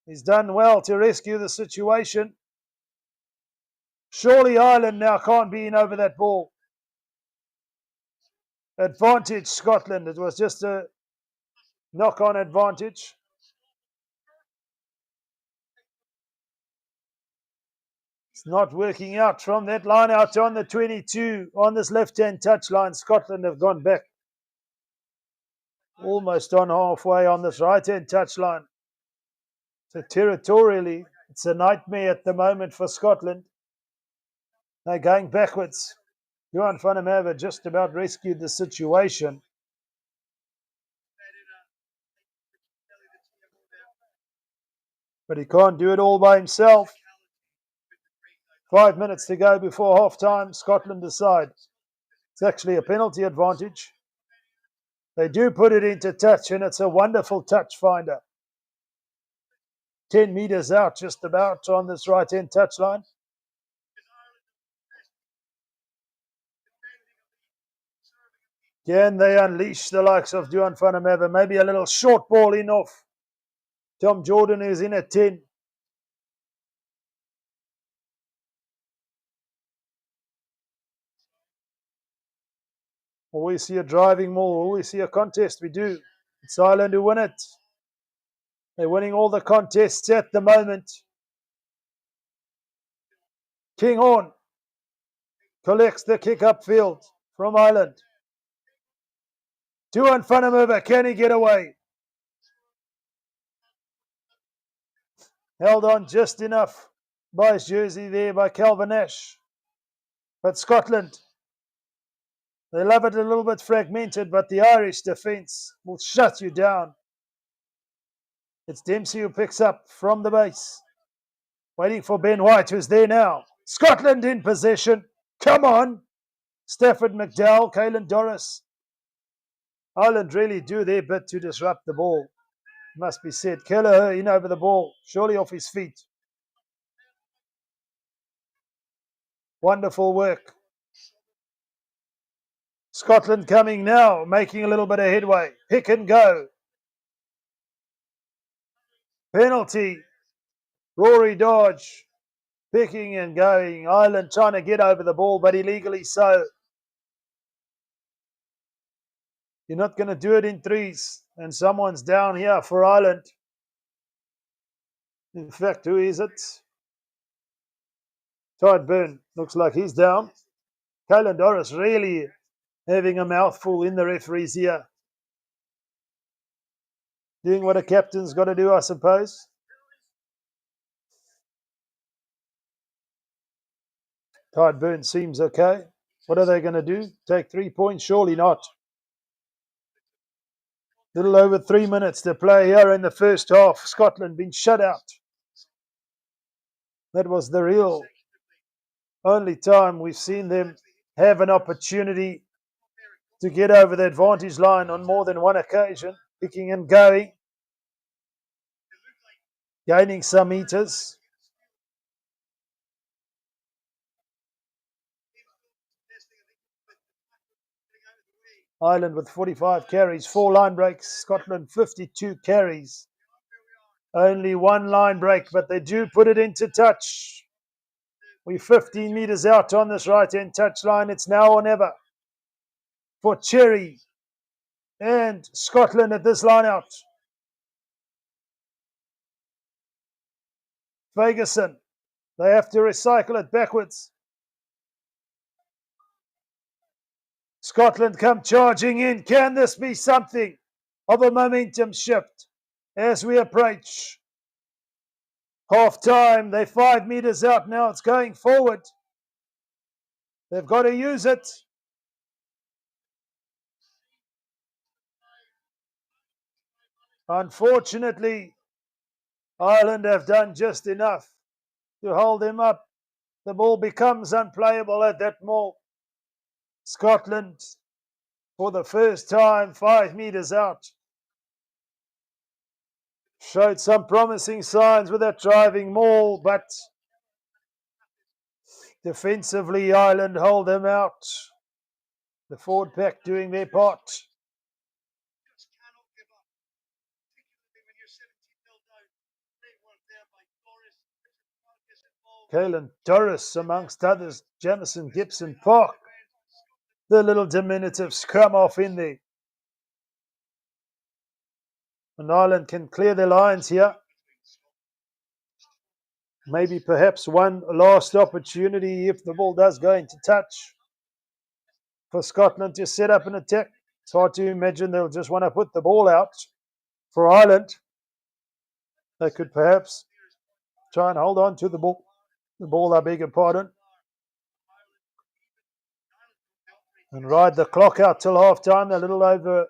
He's done well to rescue the situation. Surely Ireland now can't be in over that ball. Advantage Scotland. It was just a knock-on advantage. It's not working out from that line out on the 22. On this left-hand touchline, Scotland have gone back. Almost on halfway on this right-hand touchline. So territorially, it's a nightmare at the moment for Scotland. They're going backwards. Johan van der Merwe just about rescued the situation. But he can't do it all by himself. 5 minutes to go before half-time. Scotland decide. It's actually a penalty advantage. They do put it into touch, and it's a wonderful touch finder. 10 metres out, just about, on this right-hand touchline. Can they unleash the likes of Johan van der Merwe? Maybe a little short ball in off Tom Jordan, who's in at 10. Will we see a driving maul? Will we see a contest? We do. It's Ireland who win it. They're winning all the contests at the moment. King Horn collects the kick upfield from Ireland. Johan van der Merwe, can he get away? Held on just enough by his jersey there by Calvin Nash. But Scotland, they love it a little bit fragmented, but the Irish defence will shut you down. It's Dempsey who picks up from the base. Waiting for Ben White, who's there now. Scotland in possession. Come on. Stafford McDowell, Caelan Doris. Ireland really do their bit to disrupt the ball. Must be said. Kelleher in over the ball. Surely off his feet. Wonderful work. Scotland coming now, making a little bit of headway. Pick and go. Penalty. Rory Dodge. Picking and going. Ireland trying to get over the ball, but illegally so. You're not going to do it in threes. And someone's down here for Ireland. In fact, who is it? Todd Byrne. Looks like he's down. Caelan Doris really having a mouthful in the referees here. Doing what a captain's got to do, I suppose. Todd Byrne seems okay. What are they going to do? Take 3 points? Surely not. Little over 3 minutes to play here in the first half. Scotland been shut out. That was the real only time we've seen them have an opportunity to get over the advantage line on more than one occasion. Picking and going. Gaining some meters. Ireland with 45 carries, 4 line breaks. Scotland 52 carries. Only 1 line break, but they do put it into touch. We're 15 metres out on this right-hand touch line. It's now or never for Cherry and Scotland at this line out. Ferguson, they have to recycle it backwards. Scotland come charging in. Can this be something of a momentum shift as we approach half time? They're 5 metres out now. It's going forward. They've got to use it. Unfortunately, Ireland have done just enough to hold them up. The ball becomes unplayable at that maul. Scotland, for the first time, 5 metres out. Showed some promising signs with that driving maul, but defensively, Ireland hold them out. The forward pack doing their part. Kalen Doris, amongst others, Jamison Gibson Park, the little diminutive scrum off in there. And Ireland can clear their lines here. Maybe perhaps one last opportunity if the ball does go into touch for Scotland to set up an attack. It's hard to imagine they'll just want to put the ball out. For Ireland, they could perhaps try and hold on to the ball. I beg your pardon. And ride the clock out till half time, a little over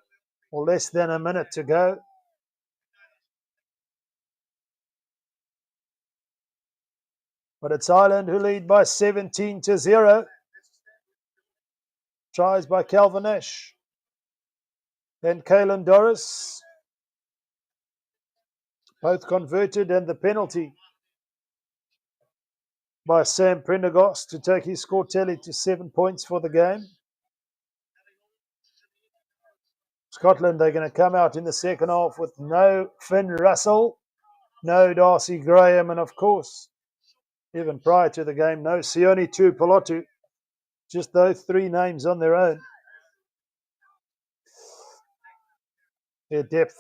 or less than a minute to go. But it's Ireland who lead by 17-0. Tries by Calvin Ash. Then Kalen Doris. Both converted, and the penalty by Sam Prendergast to take his score tally to 7 points for the game. Scotland, they're going to come out in the second half with no Finn Russell, no Darcy Graham, and of course, even prior to the game, no Sione Tuipulotu. Just those three names on their own. Their depth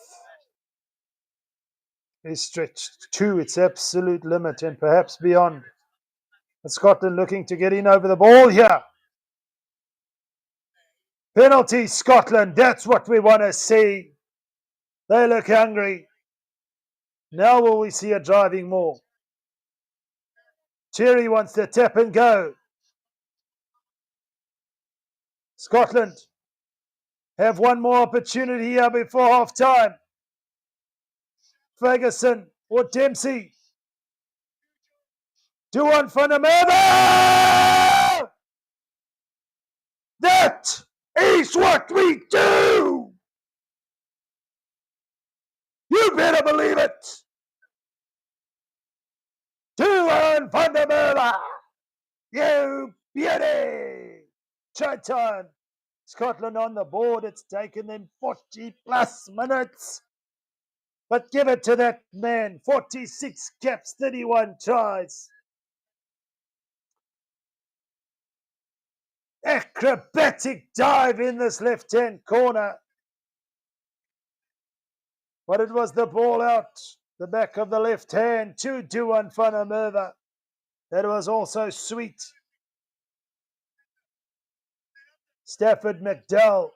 is stretched to its absolute limit and perhaps beyond. And Scotland looking to get in over the ball here. Penalty, Scotland. That's what we want to see. They look hungry. Now will we see a driving more? Cherry wants to tap and go. Scotland have one more opportunity here before half time. Ferguson or Dempsey. Duan van der Merwe! That is what we do! You better believe it! Duan van der Merwe! You beauty! Try time. Scotland on the board. It's taken them 40 plus minutes. But give it to that man. 46 caps, 31 tries. Acrobatic dive in this left-hand corner. But it was the ball out the back of the left hand to Duan van der Merwe. That was also sweet. Stafford McDowell.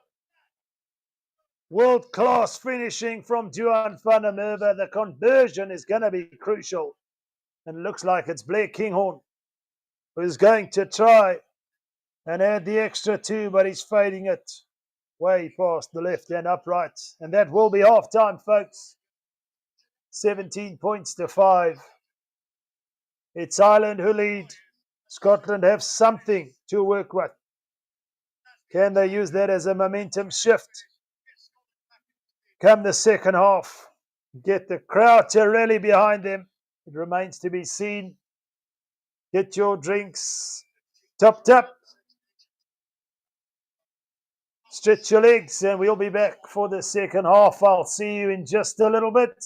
World-class finishing from Duan van der Merwe. The conversion is going to be crucial. And looks like it's Blair Kinghorn who's going to try and add the extra two, but he's fading it way past the left and upright. And that will be half-time, folks. 17 points to 5. It's Ireland who lead. Scotland have something to work with. Can they use that as a momentum shift? Come the second half. Get the crowd to rally behind them. It remains to be seen. Get your drinks topped up. Stretch your legs, and we'll be back for the second half. I'll see you in just a little bit.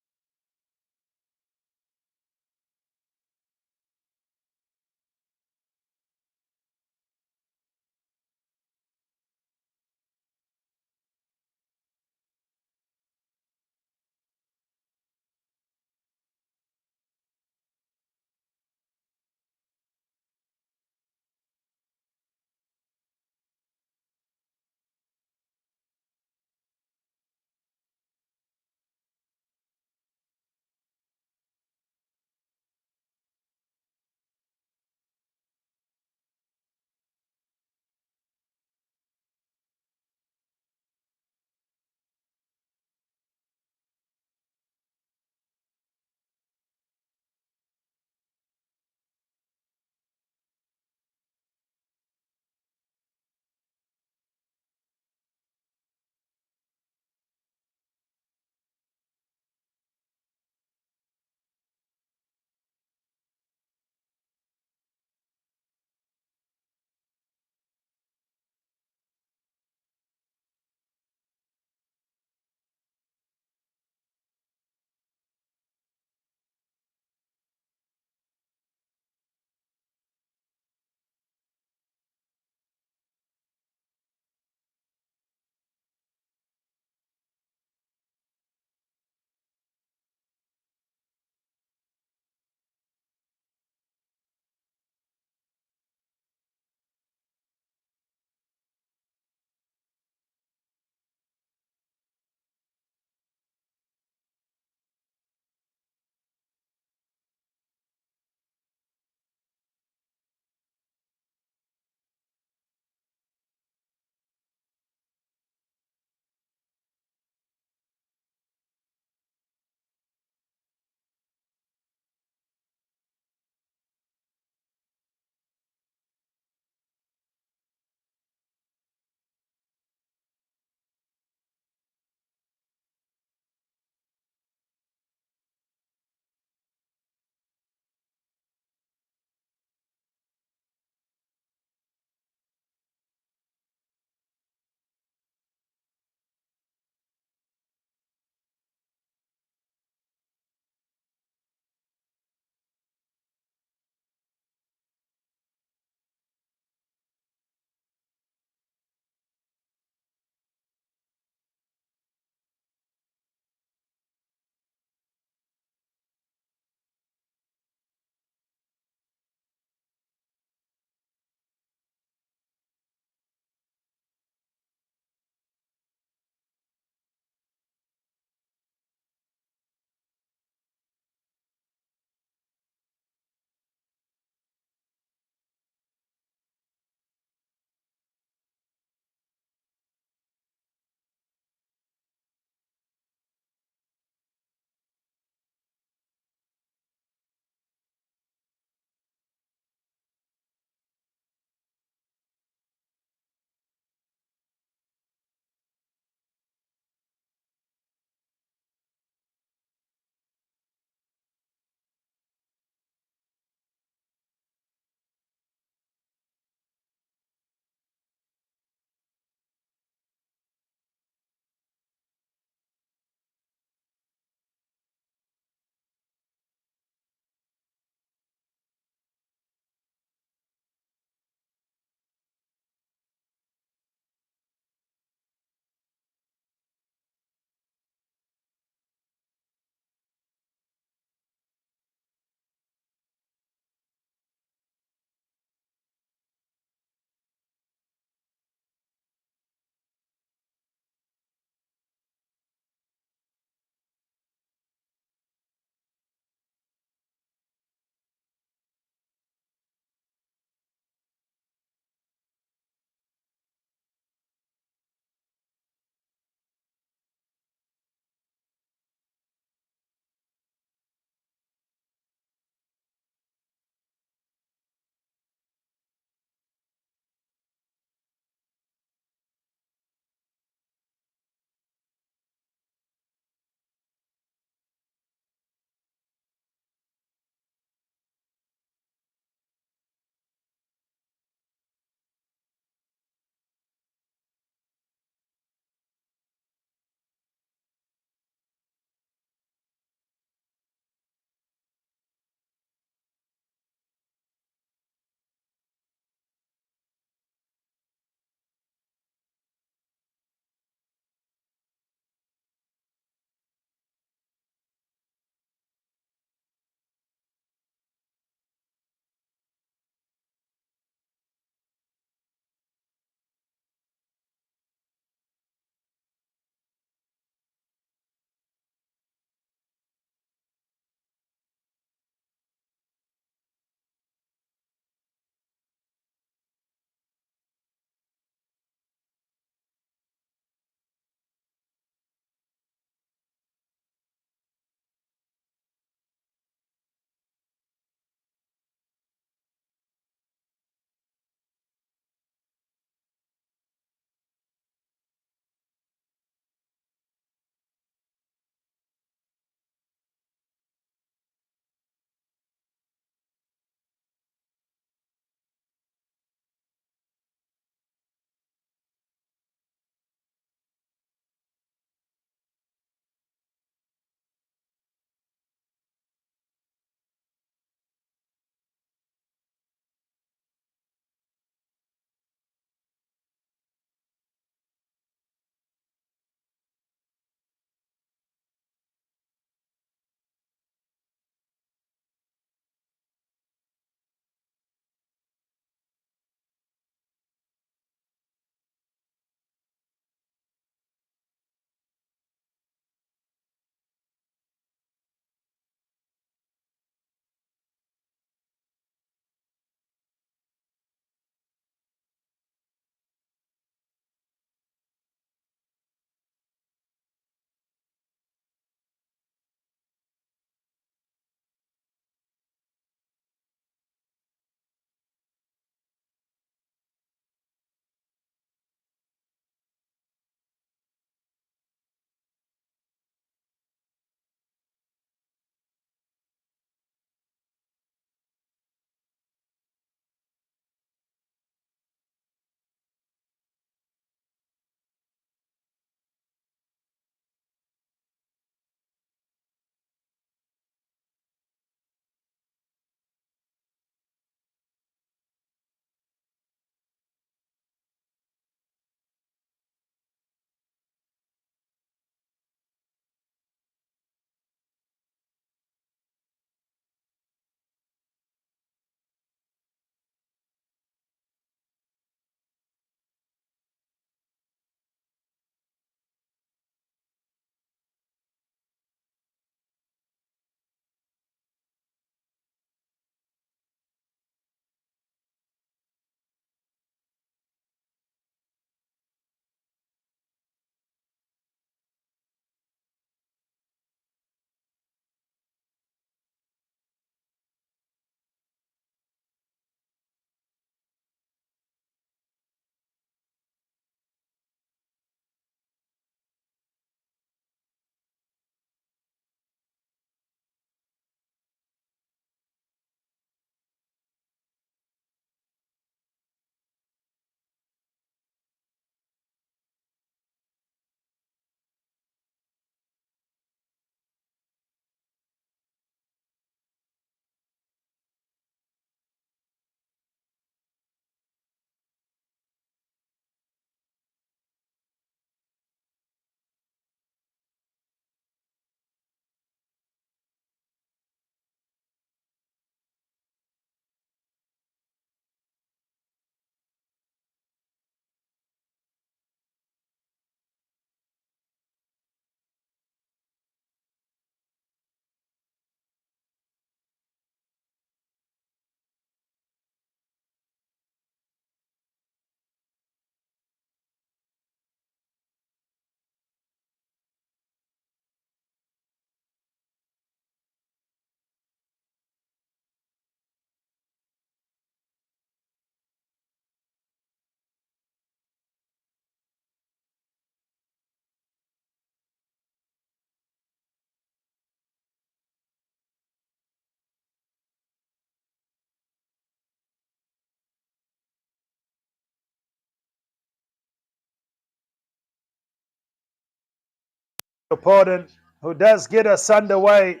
Pardon, who does get us underway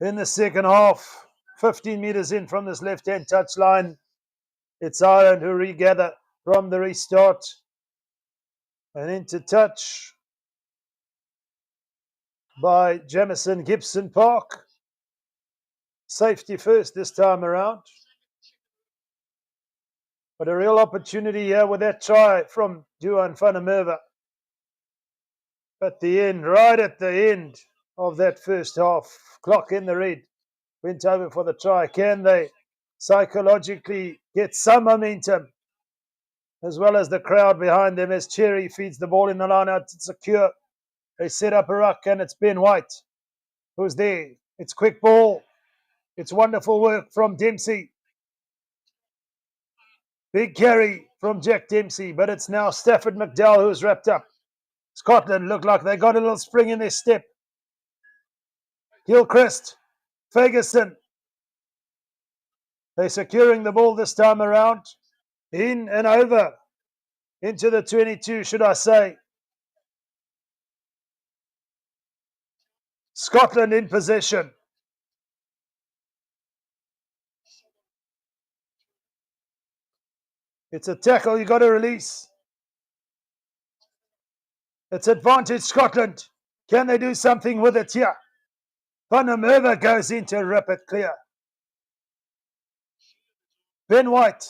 in the second half. 15 meters in from this left-hand touchline. It's Ireland who regather from the restart. And into touch by Jamison Gibson Park. Safety first this time around. But a real opportunity here with that try from Duan van der Merwe. At the end, right at the end of that first half, clock in the red, went over for the try. Can they psychologically get some momentum, as well as the crowd behind them as Cherry feeds the ball in the line out to secure? They set up a ruck and it's Ben White who's there. It's quick ball. It's wonderful work from Dempsey. Big carry from Jack Dempsey, but it's now Stafford McDowell who's wrapped up. Scotland look like they got a little spring in their step. Gilchrist, Ferguson. They're securing the ball this time around. In and over. Into the 22, should I say. Scotland in possession. It's a tackle you got to release. It's advantage Scotland. Can they do something with it here? Van der Merwe goes in to rip it clear. Ben White.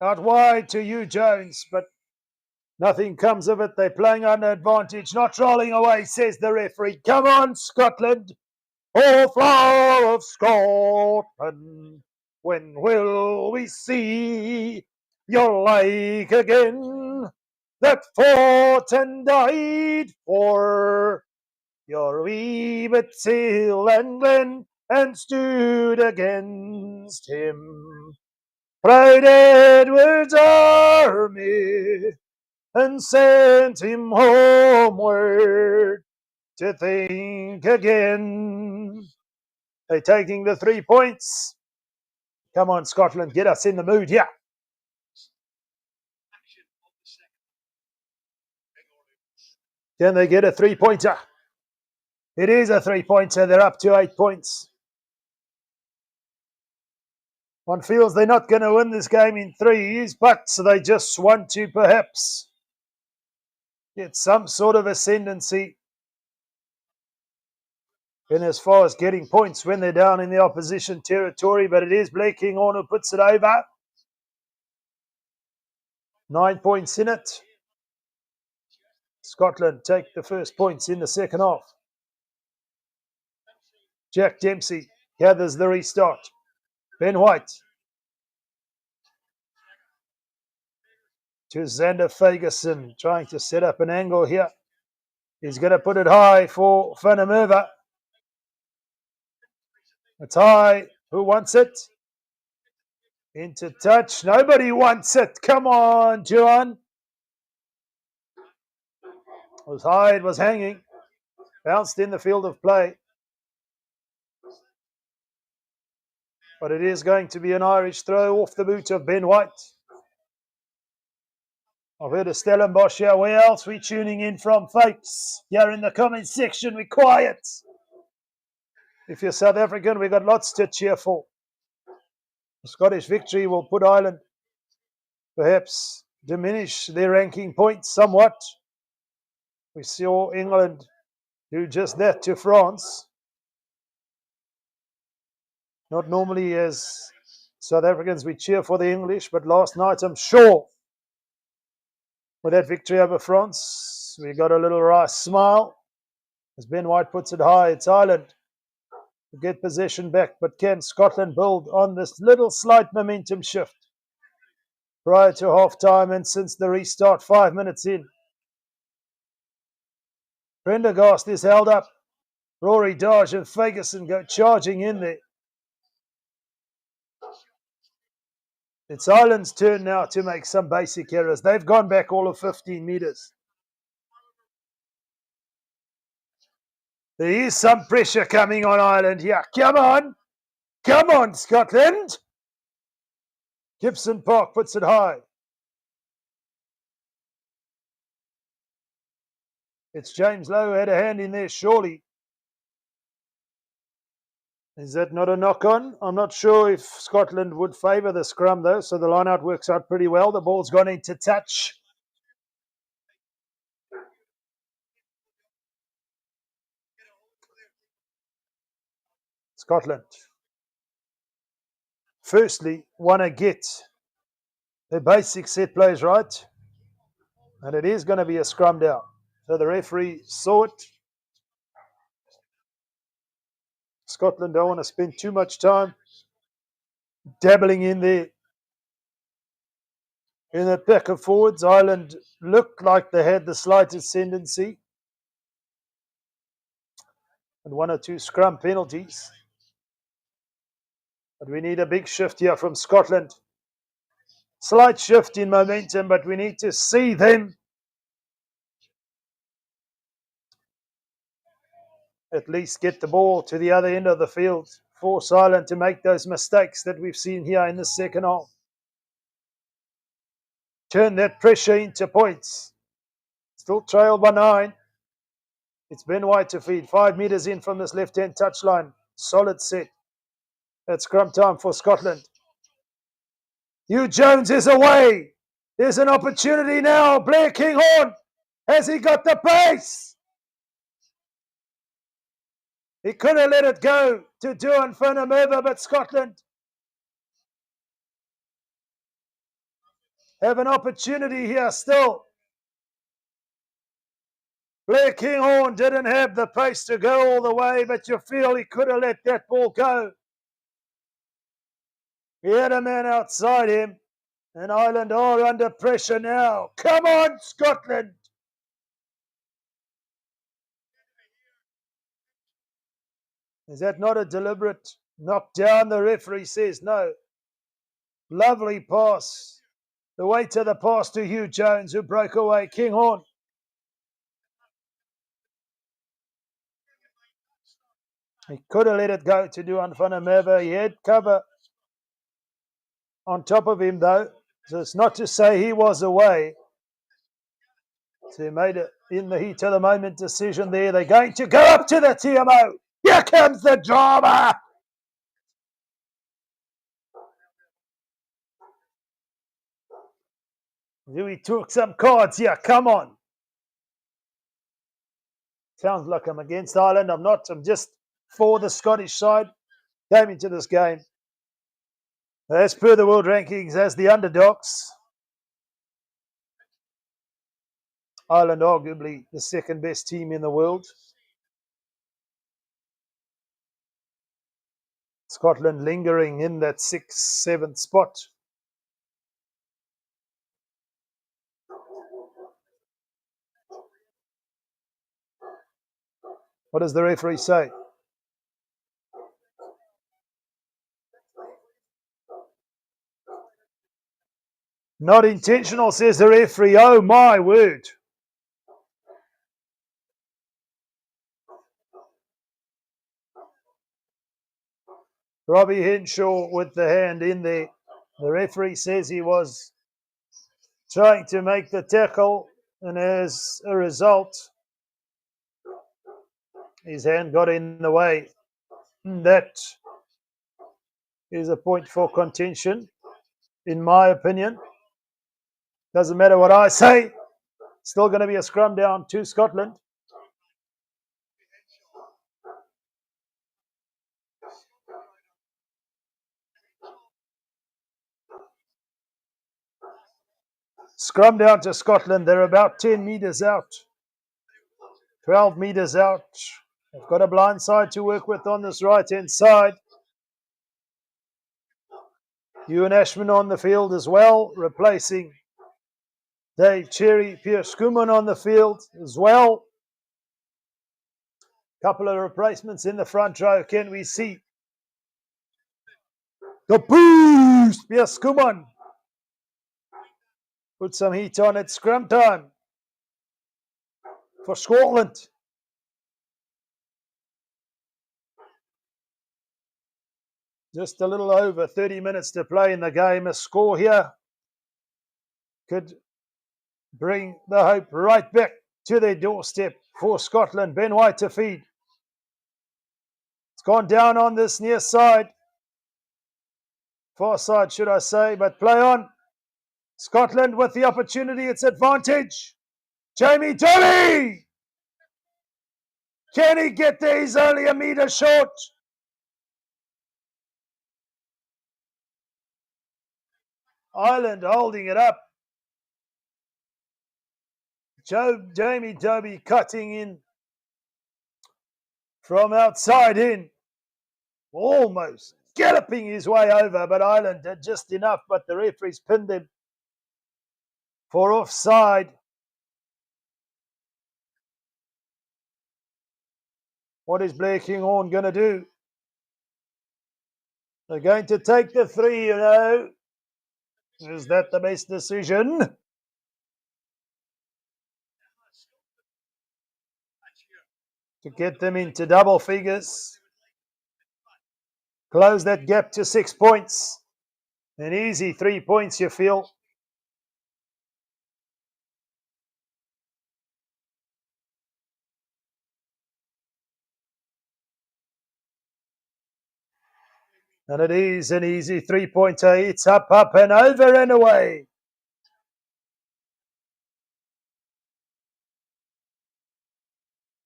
Out wide to Hugh Jones, but nothing comes of it. They're playing under advantage, not rolling away, says the referee. Come on, Scotland. Oh, flower of Scotland, when will we see your like again? That fought and died for your wee bit Hill and Glen, and stood against him. Proud Edward's army, and sent him homeward to think again. They're taking the 3 points. Come on, Scotland, get us in the mood here. Can they get a 3-pointer? It is a 3-pointer. They're up to 8 points. One feels they're not going to win this game in threes, but they just want to perhaps get some sort of ascendancy in as far as getting points when they're down in the opposition territory. But it is Blake Kinghorn who puts it over. 9 points in it. Scotland take the first points in the second half. Jack Dempsey gathers the restart. Ben White to Xander Ferguson, trying to set up an angle here. He's going to put it high for Van der Merwe. It's high. Who wants it? Into touch. Nobody wants it. Come on, Juan. It was high. It was hanging. Bounced in the field of play. But it is going to be an Irish throw off the boot of Ben White. I've heard a Stellenbosch here. Where else are we tuning in from, folks? Here in the comment section, we're quiet. If you're South African, we've got lots to cheer for. The Scottish victory will put Ireland, perhaps diminish their ranking points somewhat. We saw England do just that to France. Not normally as South Africans we cheer for the English, but last night I'm sure with that victory over France, we got a little wry smile. As Ben White puts it high, it's Ireland to get possession back, but can Scotland build on this little slight momentum shift prior to half-time and since the restart 5 minutes in? Prendergast is held up. Rory Darge and Ferguson go charging in there. It's Ireland's turn now to make some basic errors. They've gone back all of 15 metres. There is some pressure coming on Ireland here. Come on. Come on, Scotland. Gibson Park puts it high. It's James Lowe had a hand in there, surely. Is that not a knock-on? I'm not sure if Scotland would favour the scrum, though, so the line-out works out pretty well. The ball's gone into touch. Scotland, firstly, want to get the basic set plays right, and it is going to be a scrum down. So the referee saw it. Scotland don't want to spend too much time dabbling in there. In the pack of forwards, Ireland looked like they had the slight ascendancy. And one or two scrum penalties. But we need a big shift here from Scotland. Slight shift in momentum, but we need to see them at least get the ball to the other end of the field. Force Ireland to make those mistakes that we've seen here in the second half. Turn that pressure into points. Still trailed by 9. It's Ben White to feed. 5 metres in from this left-hand touchline. Solid set. It's scrum time for Scotland. Hugh Jones is away. There's an opportunity now. Blair Kinghorn. Has he got the pace? He could have let it go to Duan Funameva, but Scotland have an opportunity here still. Blair Kinghorn didn't have the pace to go all the way, but you feel he could have let that ball go. He had a man outside him, and Ireland are under pressure now. Come on, Scotland! Is that not a deliberate knockdown? The referee says no. Lovely pass. The weight of the pass to Hugh Jones, who broke away. Kinghorn. He could have let it go to Duan Funameva. He had cover on top of him, though. So it's not to say he was away. So he made it in the heat of the moment decision there. They're going to go up to the TMO. Here comes the drama. We took some cards here. Come on. Sounds like I'm against Ireland. I'm not. I'm just for the Scottish side. Came into this game, as per the world rankings, as the underdogs. Ireland arguably the second best team in the world. Scotland lingering in that 6th, 7th spot. What does the referee say? Not intentional, says the referee. Oh my word. Robbie Henshaw with the hand in there. The referee says he was trying to make the tackle, and as a result, his hand got in the way. That is a point for contention, in my opinion. Doesn't matter what I say. Still going to be a scrum down to Scotland. Scrum down to Scotland. They're about 10 metres out. 12 metres out. They've got a blind side to work with on this right-hand side. Ewan Ashman on the field as well, replacing Dave Cherry. Pierce Kuman on the field as well. Couple of replacements in the front row. Can we see the boost? Pierce Kuman. Put some heat on it. Scrum time for Scotland. Just a little over 30 minutes to play in the game. A score here could bring the hope right back to their doorstep for Scotland. Ben White to feed. It's gone down on this near side. Far side, should I say, but play on. Scotland with the opportunity, it's advantage. Jamie Dooley! Can he get there? He's only a metre short. Ireland holding it up. Jamie Doby cutting in from outside in. Almost galloping his way over, but Ireland did just enough, but the referees pinned him for offside. What is Blair Kinghorn going to do? They're going to take the 3, you know. Is that the best decision? To get them into double figures. Close that gap to 6 points. An easy 3 points, you feel. And it is an easy 3-pointer. It's up, and over and away.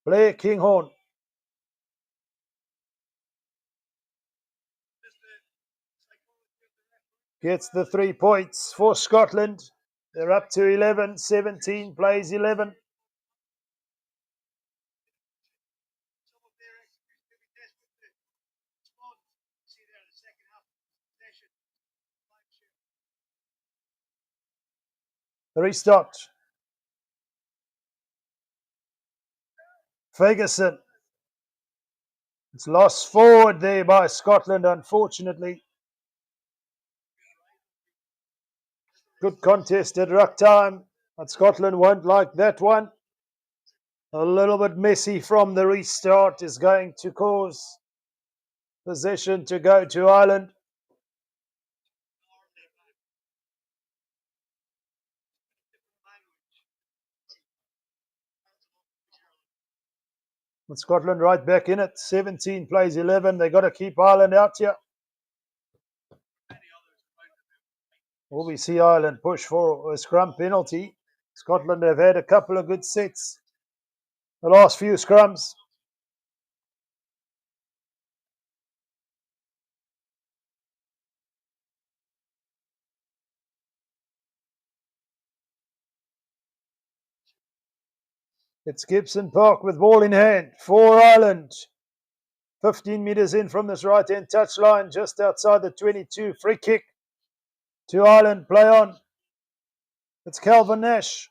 Blair Kinghorn. Gets the 3 points for Scotland. They're up to 11. 17 plays 11. Restart. Ferguson. It's lost forward there by Scotland, unfortunately. Good contest at ruck time, but Scotland won't like that one. A little bit messy from the restart is going to cause possession to go to Ireland. With Scotland right back in it. 17 plays 11. They've got to keep Ireland out here. Will we see Ireland push for a scrum penalty? Scotland have had a couple of good sets. The last few scrums. It's Gibson Park with ball in hand for Ireland. 15 metres in from this right-hand touchline, just outside the 22. Free kick to Ireland. Play on. It's Calvin Nash.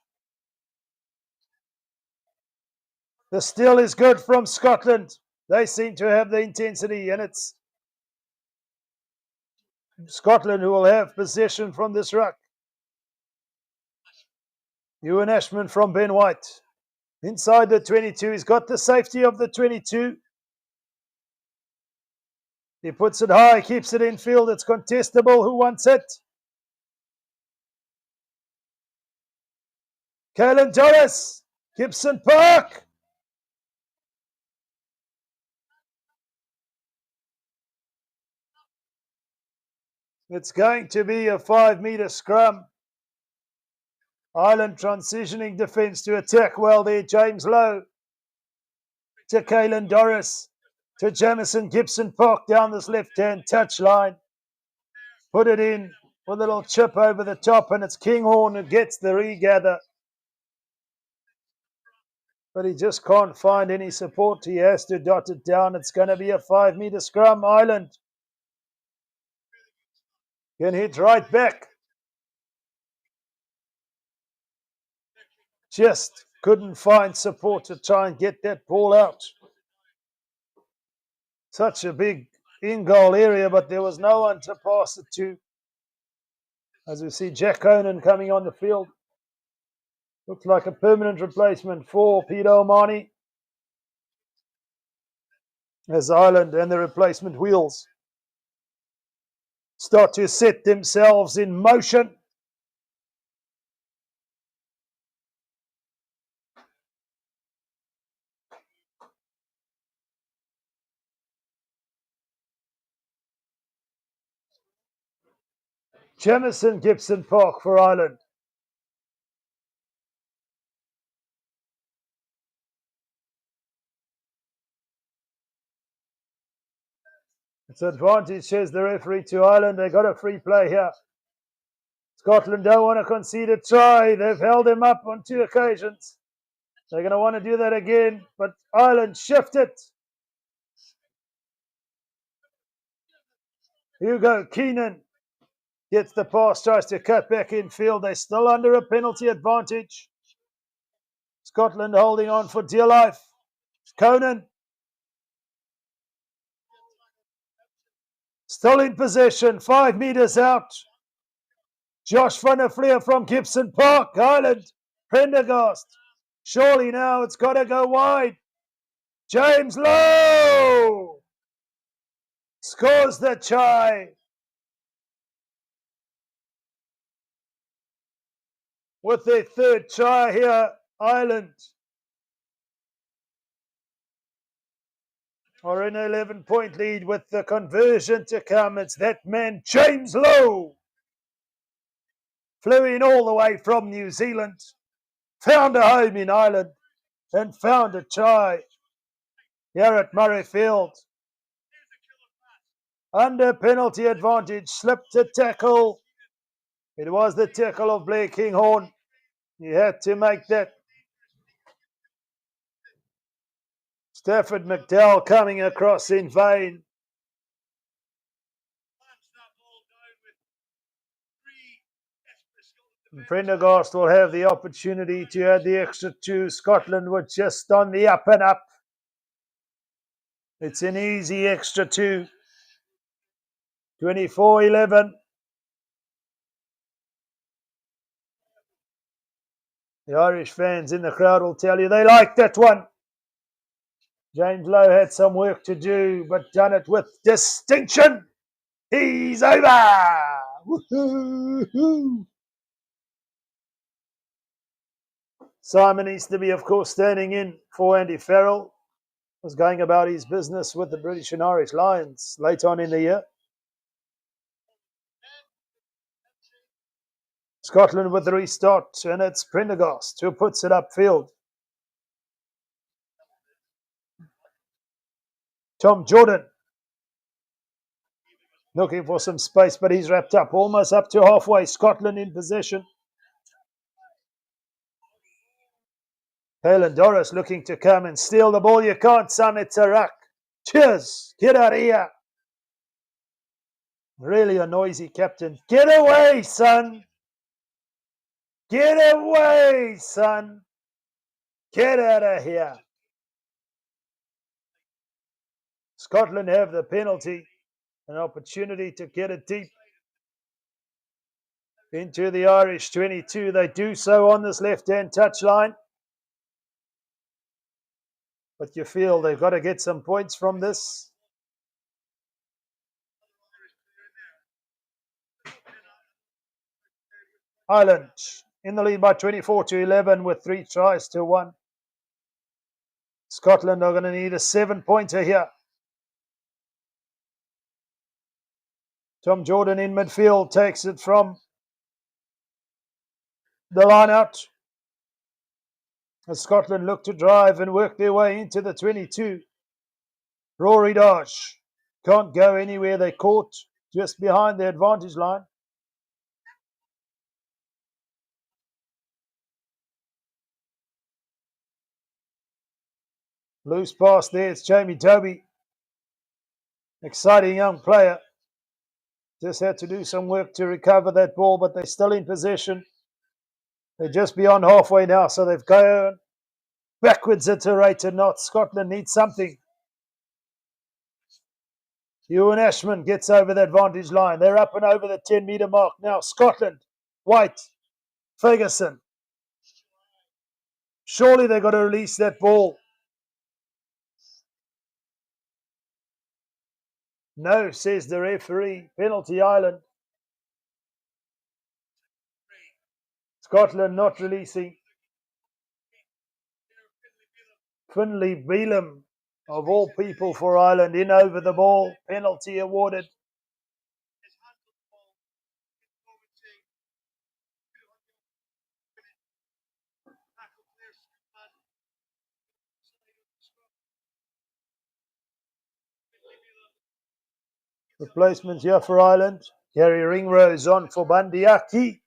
The steal is good from Scotland. They seem to have the intensity, and it's Scotland who will have possession from this ruck. Ewan Ashman from Ben White. Inside the 22. He's got the safety of the 22. He puts it high, keeps it in field. It's contestable. Who wants it? Caelan Doris. Gibson Park. It's going to be a 5-metre scrum. Ireland transitioning defence to attack well there. James Lowe to Caelan Doris to Jamison Gibson Park down this left-hand touchline. Put it in with a little chip over the top, and it's Kinghorn who gets the regather. But he just can't find any support. He has to dot it down. It's going to be a 5-metre scrum. Ireland can hit right back. Just couldn't find support to try and get that ball out. Such a big in-goal area, but there was no one to pass it to. As we see Jack Conan coming on the field. Looks like a permanent replacement for Peter O'Mani. As Ireland and the replacement wheels start to set themselves in motion. Jamison Gibson Park for Ireland. It's advantage, says the referee, to Ireland. They got a free play here. Scotland don't want to concede a try. They've held him up on 2 occasions. They're going to want to do that again, but Ireland shift it. Hugo Keenan gets the pass, tries to cut back in field. They're still under a penalty advantage. Scotland holding on for dear life. Conan still in possession, 5 metres out. Josh van der Fleer from Gibson Park, Ireland. Prendergast. Surely now it's got to go wide. James Lowe scores the try. With their 3rd try here, Ireland are in an 11-point lead with the conversion to come. It's that man, James Lowe. Flew in all the way from New Zealand, found a home in Ireland, and found a try here at Murrayfield. Under penalty advantage, slipped a tackle. It was the tackle of Blair Kinghorn. He had to make that. Stafford McDowell coming across in vain. Prendergast will have the opportunity to add the extra 2. Scotland were just on the up and up. It's an easy extra 2. 24-11. The Irish fans in the crowd will tell you they like that one. James Lowe had some work to do, but done it with distinction. He's over. Woo-hoo-hoo. Simon Easterby, of course, standing in for Andy Farrell, was going about his business with the British and Irish Lions late on in the year. Scotland with the restart, and it's Prendergast who puts it upfield. Tom Jordan looking for some space, but he's wrapped up, almost up to halfway. Scotland in possession. Helen Doris looking to come and steal the ball. You can't, son. It's a ruck. Cheers. Get out of here. Really a noisy captain. Get away, son. Get away, son. Get out of here. Scotland have the penalty. An opportunity to get it deep into the Irish 22. They do so on this left-hand touchline. But you feel they've got to get some points from this. Ireland in the lead by 24-11 with 3 tries to 1. Scotland are going to need a 7-pointer here. Tom Jordan in midfield takes it from the line out. As Scotland look to drive and work their way into the 22. Rory Dodge can't go anywhere. They caught just behind the advantage line. Loose pass there. It's Jamie Toby. Exciting young player. Just had to do some work to recover that ball, but they're still in possession. They're just beyond halfway now, so they've gone backwards at a rate of knots. Scotland needs something. Ewan Ashman gets over the advantage line. They're up and over the 10-metre mark now. Scotland, White, Ferguson. Surely they've got to release that ball. No, says the referee. Penalty Ireland. Scotland not releasing. Finlay Beelum, of all people for Ireland, in over the ball. Penalty awarded. Replacement here for Ireland. Gary Ringrose on for Bandiaki.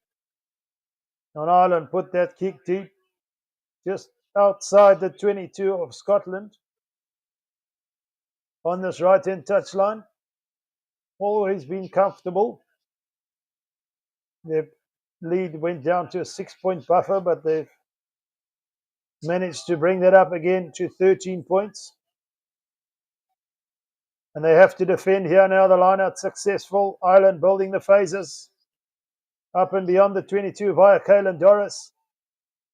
On Ireland, put that kick deep, just outside the 22 of Scotland. On this right-hand touchline. Always been comfortable. Their lead went down to a 6-point buffer, but they've managed to bring that up again to 13 points. And they have to defend here now. The line-out successful. Ireland building the phases. Up and beyond the 22 via Caelan Doris.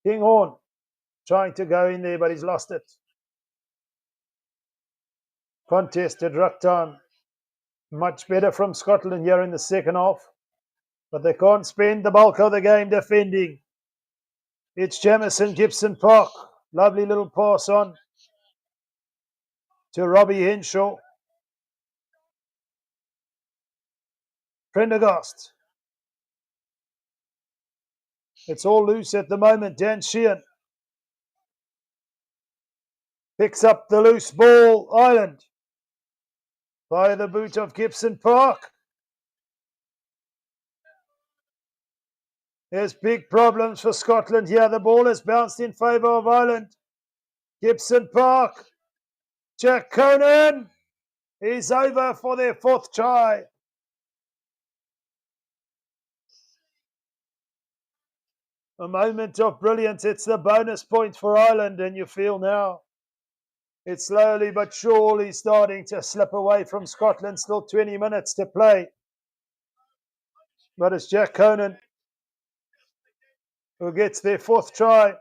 Kinghorn trying to go in there, but he's lost it. Contested ruck time. Much better from Scotland here in the second half. But they can't spend the bulk of the game defending. It's Jamison Gibson Park. Lovely little pass on to Robbie Henshaw. Prendergast. It's all loose at the moment. Dan Sheehan picks up the loose ball. Ireland by the boot of Gibson Park. There's big problems for Scotland here. The ball has bounced in favour of Ireland. Gibson Park. Jack Conan is over for their fourth try. A moment of brilliance. It's the bonus point for Ireland, and you feel now it's slowly but surely starting to slip away from Scotland. Still 20 minutes to play. But it's Jack Conan who gets their fourth try.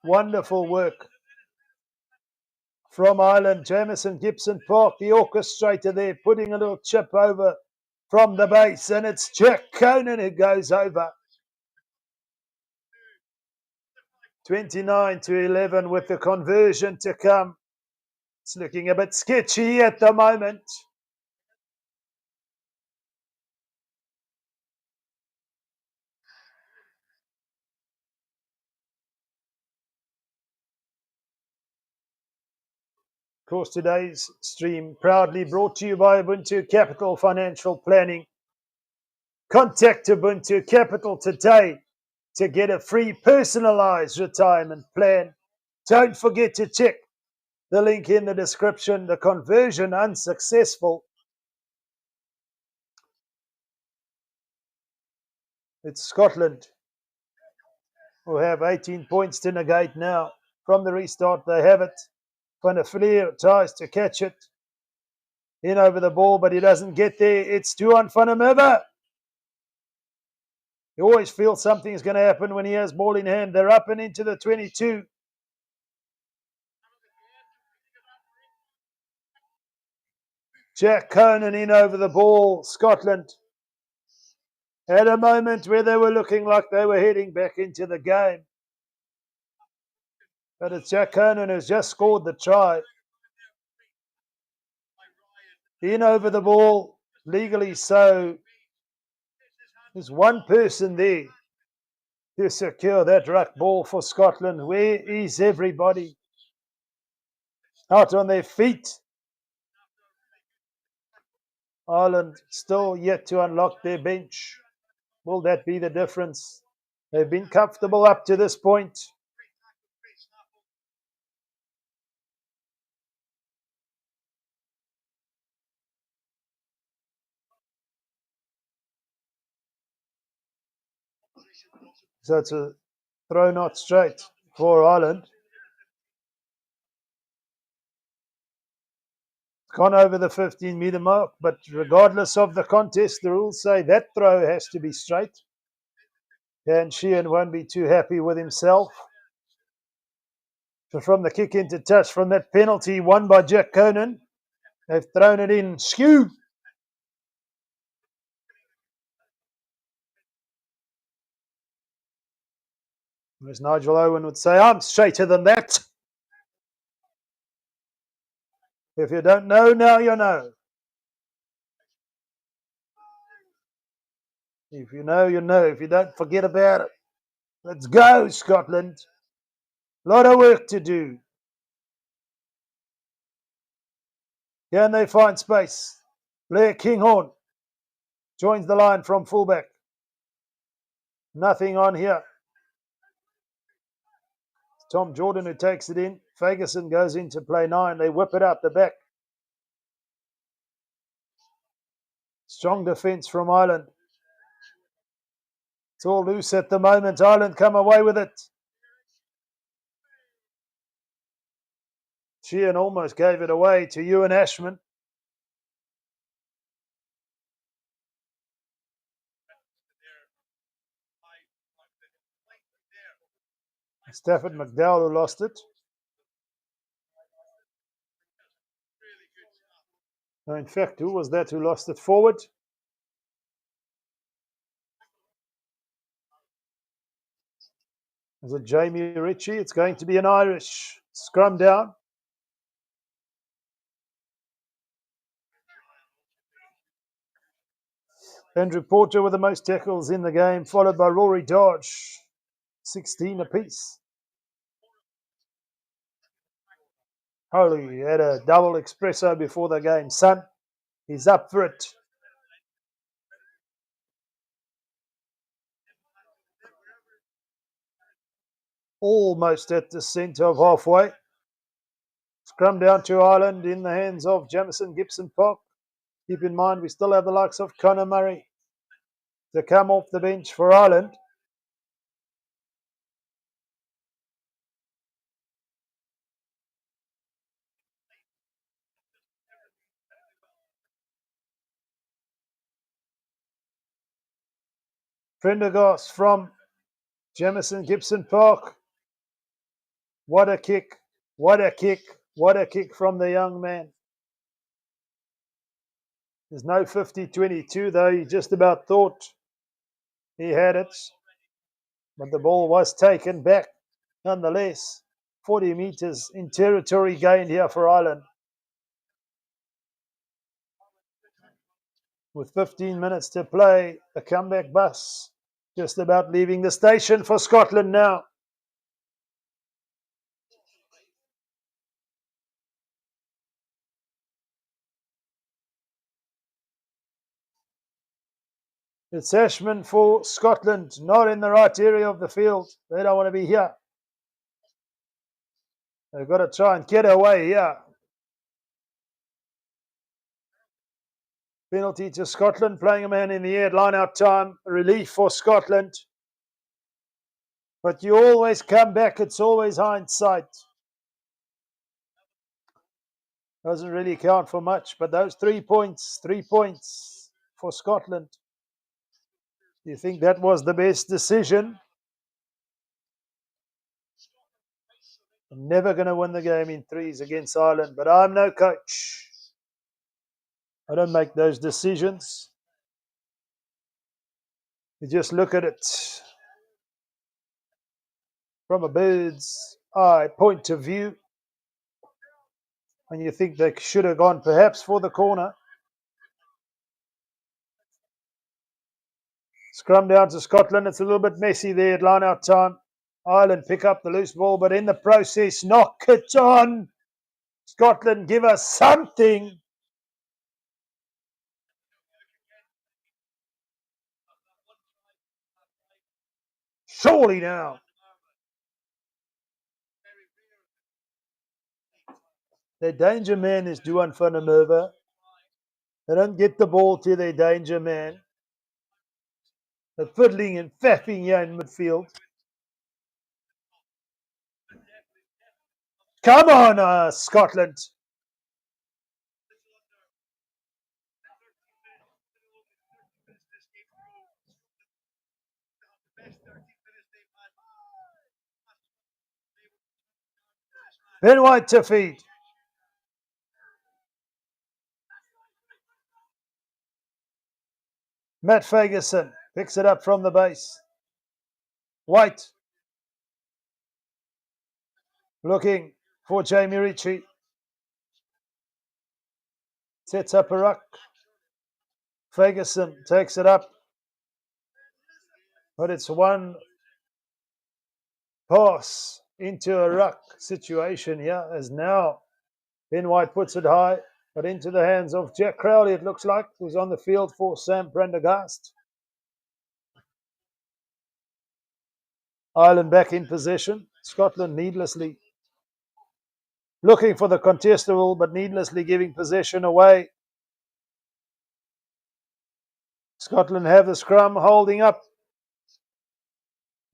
Wonderful work from Ireland. Jamison Gibson Park, the orchestrator there, putting a little chip over from the base, and it's Jack Conan who goes over. 29-11 with the conversion to come. It's looking a bit sketchy at the moment. Of course, today's stream proudly brought to you by Ubuntu Capital Financial Planning. Contact Ubuntu Capital today to get a free personalized retirement plan. Don't forget to check the link in the description. The conversion unsuccessful. It's Scotland who have 18 points to negate now. From the restart, they have it. Van der Fleer tries to catch it. In over the ball, but he doesn't get there. It's Duan van der Merwe. You always feel something is going to happen when he has ball in hand. They're up and into the 22. Jack Conan in over the ball. Scotland had a moment where they were looking like they were heading back into the game. But it's Jack Conan who's just scored the try. In over the ball, legally so. There's one person there to secure that ruck ball for Scotland. Where is everybody? Out on their feet. Ireland still yet to unlock their bench. Will that be the difference? They've been comfortable up to this point. So it's a throw not straight for Ireland. Gone over the 15-metre mark, but regardless of the contest, the rules say that throw has to be straight. And Sheehan won't be too happy with himself. So from the kick into touch, from that penalty won by Jack Conan, they've thrown it in skew. As Nigel Owen would say, I'm straighter than that. If you don't know, now you know. If you know, you know. If you don't, forget about it. Let's go, Scotland. Lot of work to do. Can they find space? Blair Kinghorn joins the line from fullback. Nothing on here. Tom Jordan who takes it in. Ferguson goes into play 9. They whip it out the back. Strong defence from Ireland. It's all loose at the moment. Ireland come away with it. Sheehan almost gave it away to Ewan Ashman. Stafford McDowell who lost it. No, in fact, who was that who lost it? Forward. Is it Jamie Ritchie? It's going to be an Irish. Scrum down. Andrew Porter with the most tackles in the game, followed by Rory Dodge. 16 apiece. Holy had a double espresso before the game. Son, he's up for it. Almost at the centre of halfway. Scrum down to Ireland in the hands of Jamison Gibson Park. Keep in mind we still have the likes of Conor Murray to come off the bench for Ireland. Prendergast from Jamison Gibson Park. What a kick. What a kick. What a kick from the young man. There's no 50-22 though. He just about thought he had it. But the ball was taken back nonetheless. 40 metres in territory gained here for Ireland. With 15 minutes to play, a comeback bus just about leaving the station for Scotland now. It's Ashman for Scotland, not in the right area of the field. They don't want to be here. They've got to try and get away here. Penalty to Scotland, playing a man in the air, line out time, relief for Scotland. But you always come back, it's always hindsight. Doesn't really count for much, but those 3 points for Scotland. Do you think that was the best decision? I'm never going to win the game in threes against Ireland, but I'm no coach. I don't make those decisions. You just look at it from a bird's eye point of view, and you think they should have gone perhaps for the corner. Scrum down to Scotland. It's a little bit messy there at line out time. Ireland pick up the loose ball, but in the process, knock it on. Scotland, give us something. Surely now. Their danger man is Duan van der Merwe. They don't get the ball to their danger man. They're fiddling and faffing here in midfield. Come on, Scotland. Ben White to feed. Matt Ferguson picks it up from the base. White looking for Jamie Ritchie. Sets up a ruck. Ferguson takes it up. But it's one pass into a ruck situation here, as now Ben White puts it high, but into the hands of Jack Crowley, it looks like, who's on the field for Sam Prendergast. Ireland back in possession. Scotland needlessly looking for the contestable, but needlessly giving possession away. Scotland have the scrum holding up.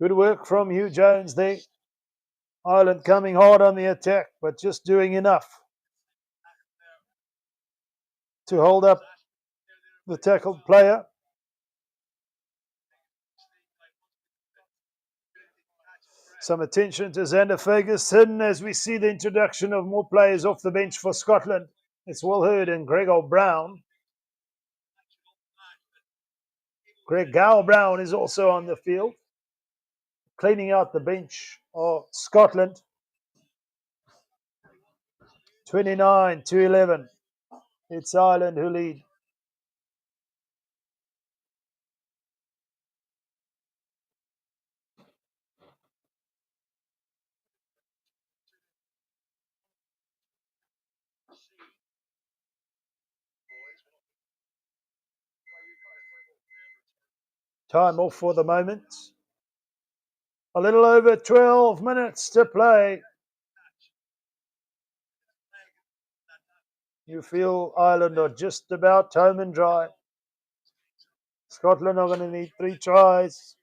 Good work from Hugh Jones there. Ireland coming hard on the attack, but just doing enough to hold up the tackled player. Some attention to Xander Ferguson as we see the introduction of more players off the bench for Scotland. It's Will Hurd and Gregor Brown. Gregor Brown is also on the field, cleaning out the bench of Scotland. 29-11. It's Ireland who lead. Time off for the moment. A little over 12 minutes to play. You feel Ireland are just about home and dry. Scotland are going to need 3 tries.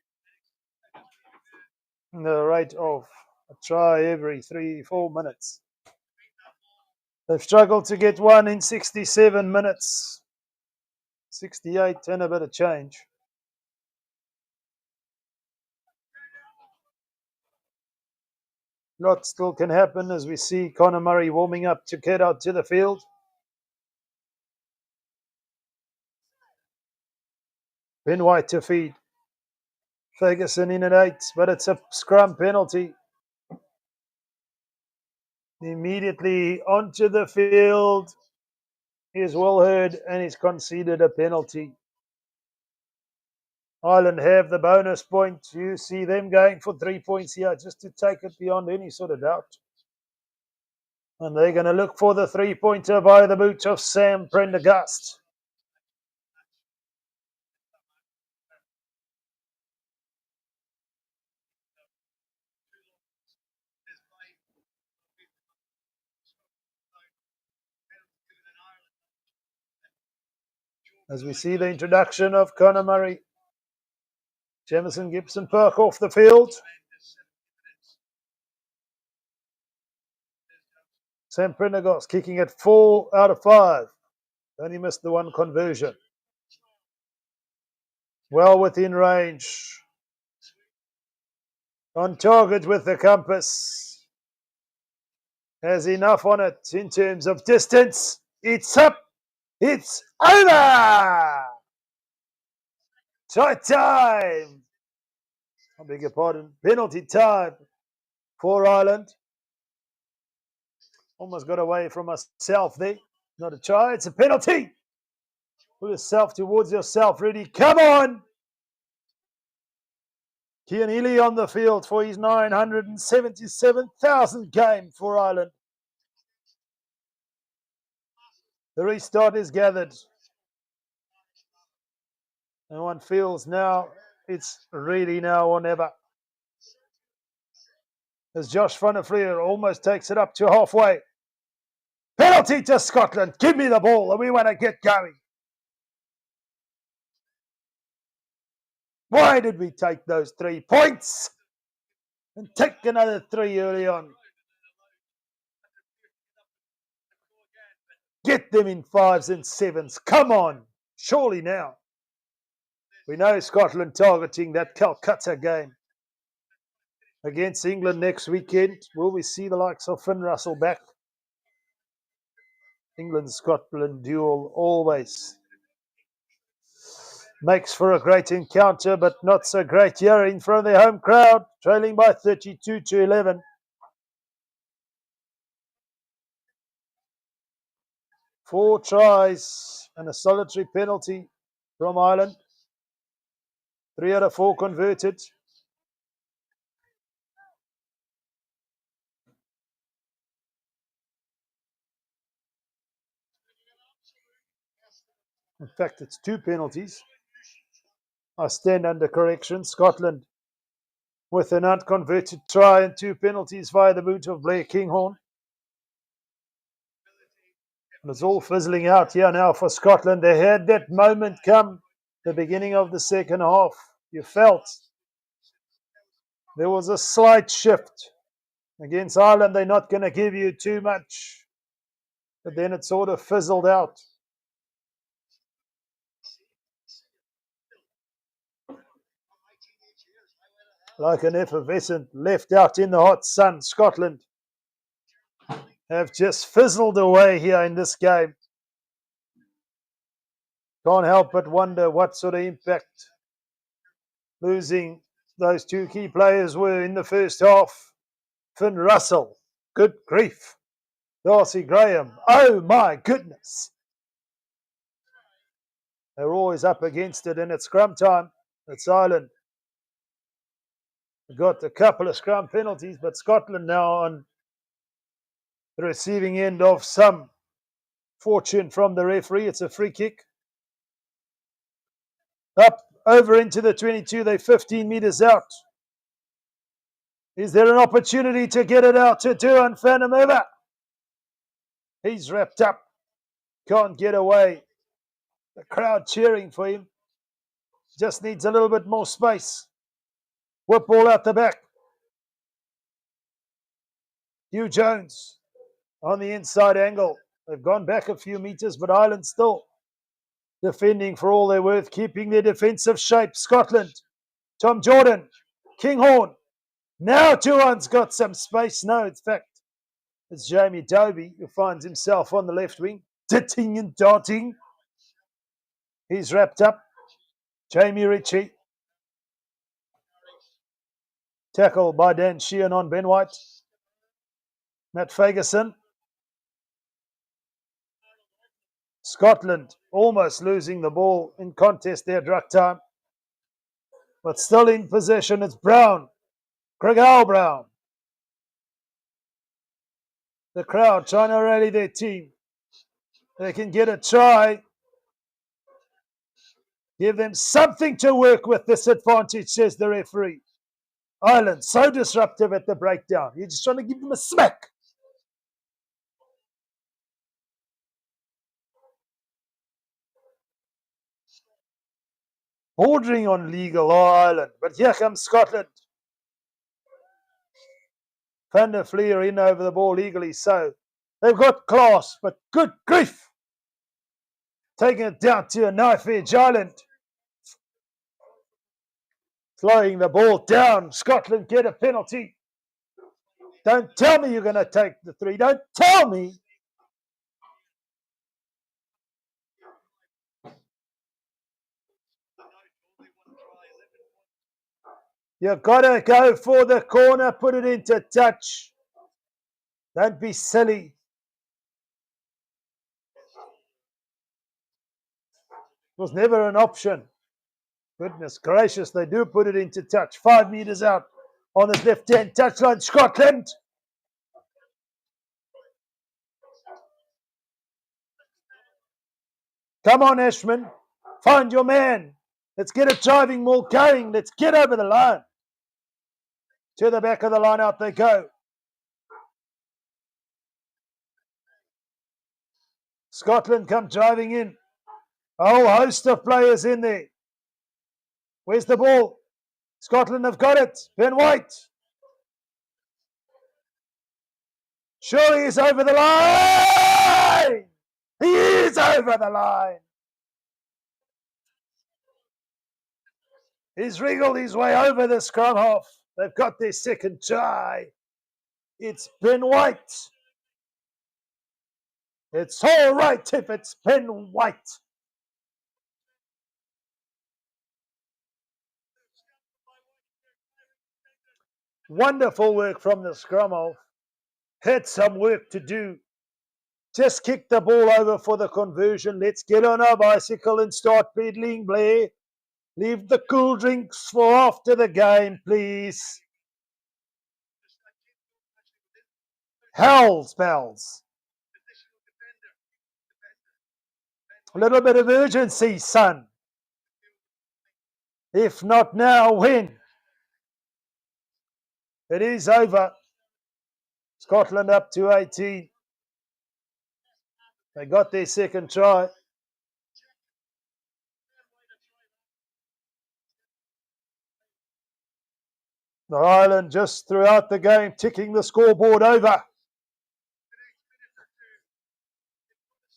The rate of a try every 3-4 minutes. They've struggled to get one in 67 minutes. 68 and a bit of change. Lot still can happen as we see Conor Murray warming up to get out to the field. Ben White to feed. Ferguson in at 8, but it's a scrum penalty. Immediately onto the field is Will Hurd, and he's conceded a penalty. Ireland have the bonus point. You see them going for 3 points here just to take it beyond any sort of doubt. And they're going to look for the 3-pointer by the boot of Sam Prendergast. As we see the introduction of Conor Murray. Jamison Gibson Perk off the field. Sam Prendergast kicking at 4 out of 5. Only missed the one conversion. Well within range. On target with the compass. Has enough on it in terms of distance. It's up. It's over. Try time. I beg your pardon. Penalty time for Ireland. Almost got away from myself there. Not a try. It's a penalty. Put yourself towards yourself. Ready. Come on. Cian Healy on the field for his 977,000 game for Ireland. The restart is gathered. And one feels now it's really now or never. As Josh van der Flier almost takes it up to halfway. Penalty to Scotland. Give me the ball and we want to get going. Why did we take those 3 points and take another 3 early on? Get them in 5s and 7s. Come on. Surely now. We know Scotland targeting that Calcutta game against England next weekend. Will we see the likes of Finn Russell back? England-Scotland duel always makes for a great encounter, but not so great here in front of their home crowd, trailing by 32-11. 4 tries and a solitary penalty from Ireland. 3 out of 4 converted. In fact, it's 2 penalties. I stand under correction. Scotland with an unconverted try and 2 penalties via the boot of Blair Kinghorn. And it's all fizzling out here now for Scotland. They had that moment come the beginning of the second half. You felt there was a slight shift. Against Ireland, they're not going to give you too much. But then it sort of fizzled out. Like an effervescent left out in the hot sun, Scotland have just fizzled away here in this game. Can't help but wonder what sort of impact losing those 2 key players were in the first half. Finn Russell, good grief. Darcy Graham, oh my goodness. They're always up against it, and it's scrum time. It's Ireland. We've got a couple of scrum penalties, but Scotland now on the receiving end of some fortune from the referee. It's a free kick. Up over into the 22. They're 15 metres out. Is there an opportunity to get it out to Duan Fanameva? He's wrapped up. Can't get away. The crowd cheering for him. Just needs a little bit more space. Whip ball out the back. Hugh Jones on the inside angle. They've gone back a few metres, but Ireland still defending for all they're worth, keeping their defensive shape. Scotland, Tom Jordan, Kinghorn. Now Tuan's got some space. No, in fact, it's Jamie Dobie who finds himself on the left wing, ditting and darting. He's wrapped up. Jamie Ritchie. Tackle by Dan Sheehan on Ben White. Matt Fagerson. Scotland almost losing the ball in contest there, Druck time. But still in possession. It's Brown. Greg Brown. The crowd trying to rally their team. They can get a try. Give them something to work with. This advantage, says the referee. Ireland, so disruptive at the breakdown. You're just trying to give them a smack. Bordering on legal, Ireland. But here comes Scotland. Van der Vlier in over the ball legally. So they've got class, but good grief. Taking it down to a knife edge, Ireland. Slowing the ball down. Scotland get a penalty. Don't tell me you're going to take the 3. Don't tell me. You've got to go for the corner. Put it into touch. Don't be silly. It was never an option. Goodness gracious, they do put it into touch. 5 metres out on this left-hand touchline. Scotland. Come on, Ashman. Find your man. Let's get a driving ball going. Let's get over the line. To the back of the line, out they go. Scotland come driving in. A whole host of players in there. Where's the ball? Scotland have got it. Ben White. Sure, he's over the line. He is over the line. He's wriggled his way over the scrum half. They've got their second try. It's Ben White. It's all right if it's Ben White. Wonderful work from the scrum half. Had some work to do. Just kick the ball over for the conversion. Let's get on our bicycle and start pedaling, Blair. Leave the cool drinks for after the game, please. Hell's bells. A little bit of urgency, son. If not now, when? It is over. Scotland up to 18. They got their second try. Ireland just throughout the game ticking the scoreboard over.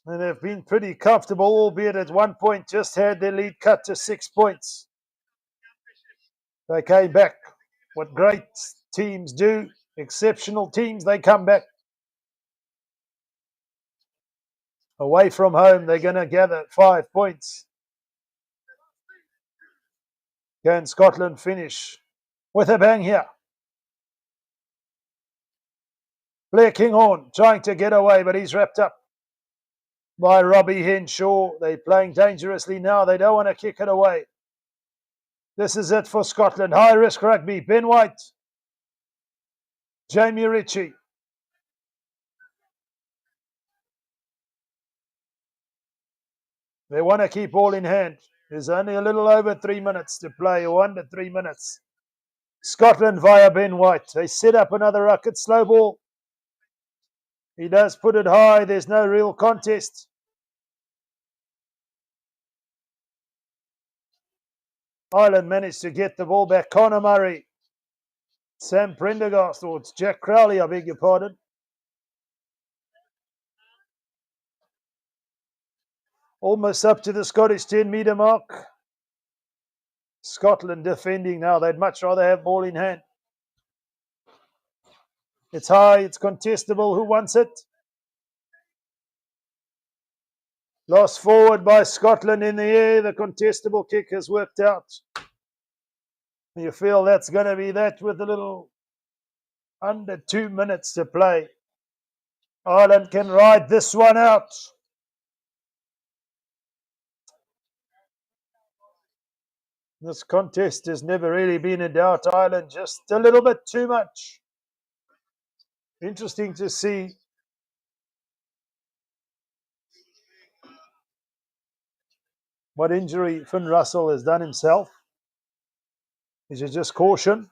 And they've been pretty comfortable, albeit at one point just had their lead cut to 6 points. They came back. What great teams do, exceptional teams, they come back. Away from home, they're going to gather 5 points. Can Scotland finish with a bang here? Blair Kinghorn trying to get away, but he's wrapped up by Robbie Henshaw. They're playing dangerously now. They don't want to kick it away. This is it for Scotland. High-risk rugby. Ben White. Jamie Ritchie. They want to keep all in hand. There's only a little over 3 minutes to play, 1 to 3 minutes. Scotland via Ben White. They set up another rocket, slow ball. He does put it high. There's no real contest. Ireland managed to get the ball back. Conor Murray. Sam Prendergast, or it's Jack Crowley, I beg your pardon. Almost up to the Scottish 10-metre mark. Scotland defending now. They'd much rather have ball in hand. It's high. It's contestable. Who wants it? Lost forward by Scotland in the air. The contestable kick has worked out. You feel that's going to be that with a little under 2 minutes to play. Ireland can ride this one out. This contest has never really been in doubt. Ireland just a little bit too much. Interesting to see. What injury Finn Russell has done himself. Is it just caution?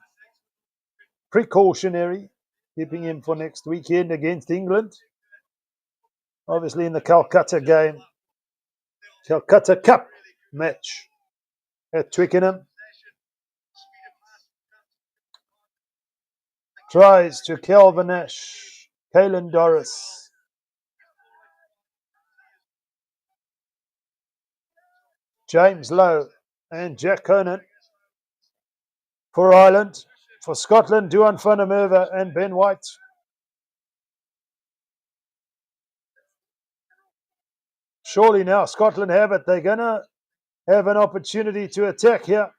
Precautionary. Keeping him for next weekend against England. Obviously in the Calcutta game. Calcutta Cup match at Twickenham. Tries to Kelvin Nash. Caelan Doris. James Lowe and Jack Conan for Ireland. For Scotland, Duan van der Merwe and Ben White. Surely now Scotland have it. They're going to have an opportunity to attack here.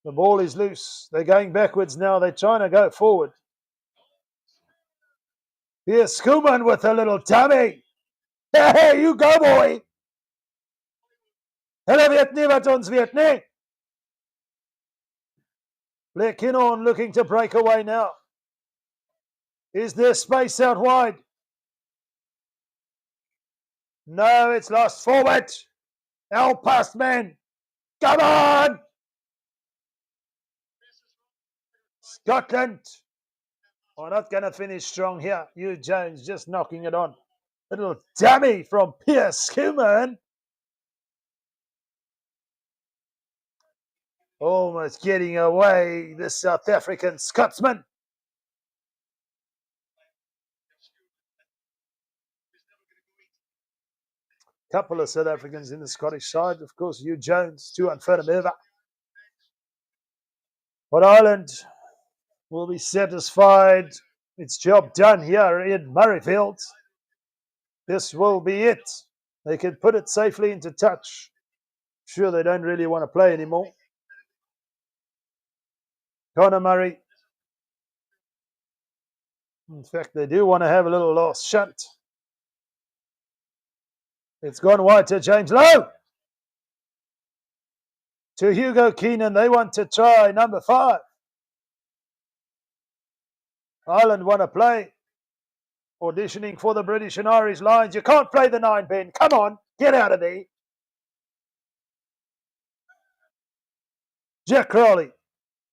The ball is loose. They're going backwards now. They're trying to go forward. Here's Schoeman with a little tummy. Hey, you go, boy. Hulle weet nie wat ons weet nie. Blair Kinghorn looking to break away now. Is there space out wide? No, it's lost forward. Al past man. Come on! Scotland are not going to finish strong here. Hugh Jones just knocking it on. Little dummy from Pierce Schoeman. Almost getting away, the South African Scotsman. Couple of South Africans in the Scottish side. Of course, Hugh Jones, Duan van der Merwe. But Ireland will be satisfied. It's job done here in Murrayfield. This will be it. They can put it safely into touch. Sure, they don't really want to play anymore. Conor Murray. In fact, they do want to have a little last shunt. It's gone wide to James Lowe. To Hugo Keenan. They want to try number 5. Ireland want to play. auditioning for the British and Irish Lions. You can't play the 9, Ben. Come on, get out of there. Jack Crowley,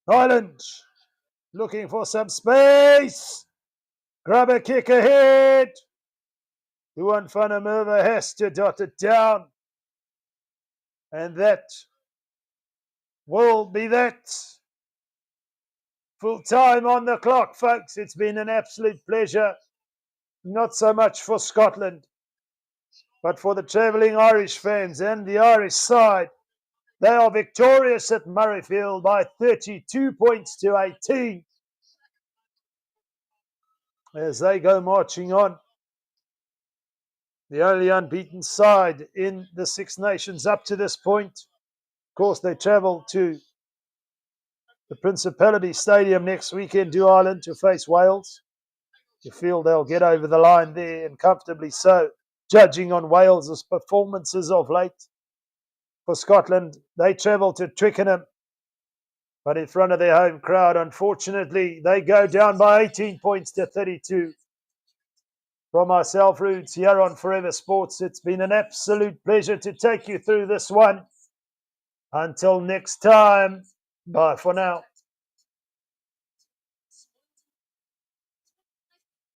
Ireland, looking for some space. Grab a kick ahead. Juan Fanamova has to dot it down. And that will be that. Full time on the clock, folks. It's been an absolute pleasure. Not so much for Scotland, but for the travelling Irish fans and the Irish side. They are victorious at Murrayfield by 32 points to 18 as they go marching on. The only unbeaten side in the Six Nations up to this point. Of course, they travel to the Principality Stadium next weekend to Ireland to face Wales. You feel they'll get over the line there, and comfortably so, judging on Wales's performances of late. For Scotland, they travel to Twickenham, but in front of their home crowd, unfortunately, they go down by 18 points to 32. From myself, Roots, here on Forever Sports, it's been an absolute pleasure to take you through this one. Until next time, bye for now.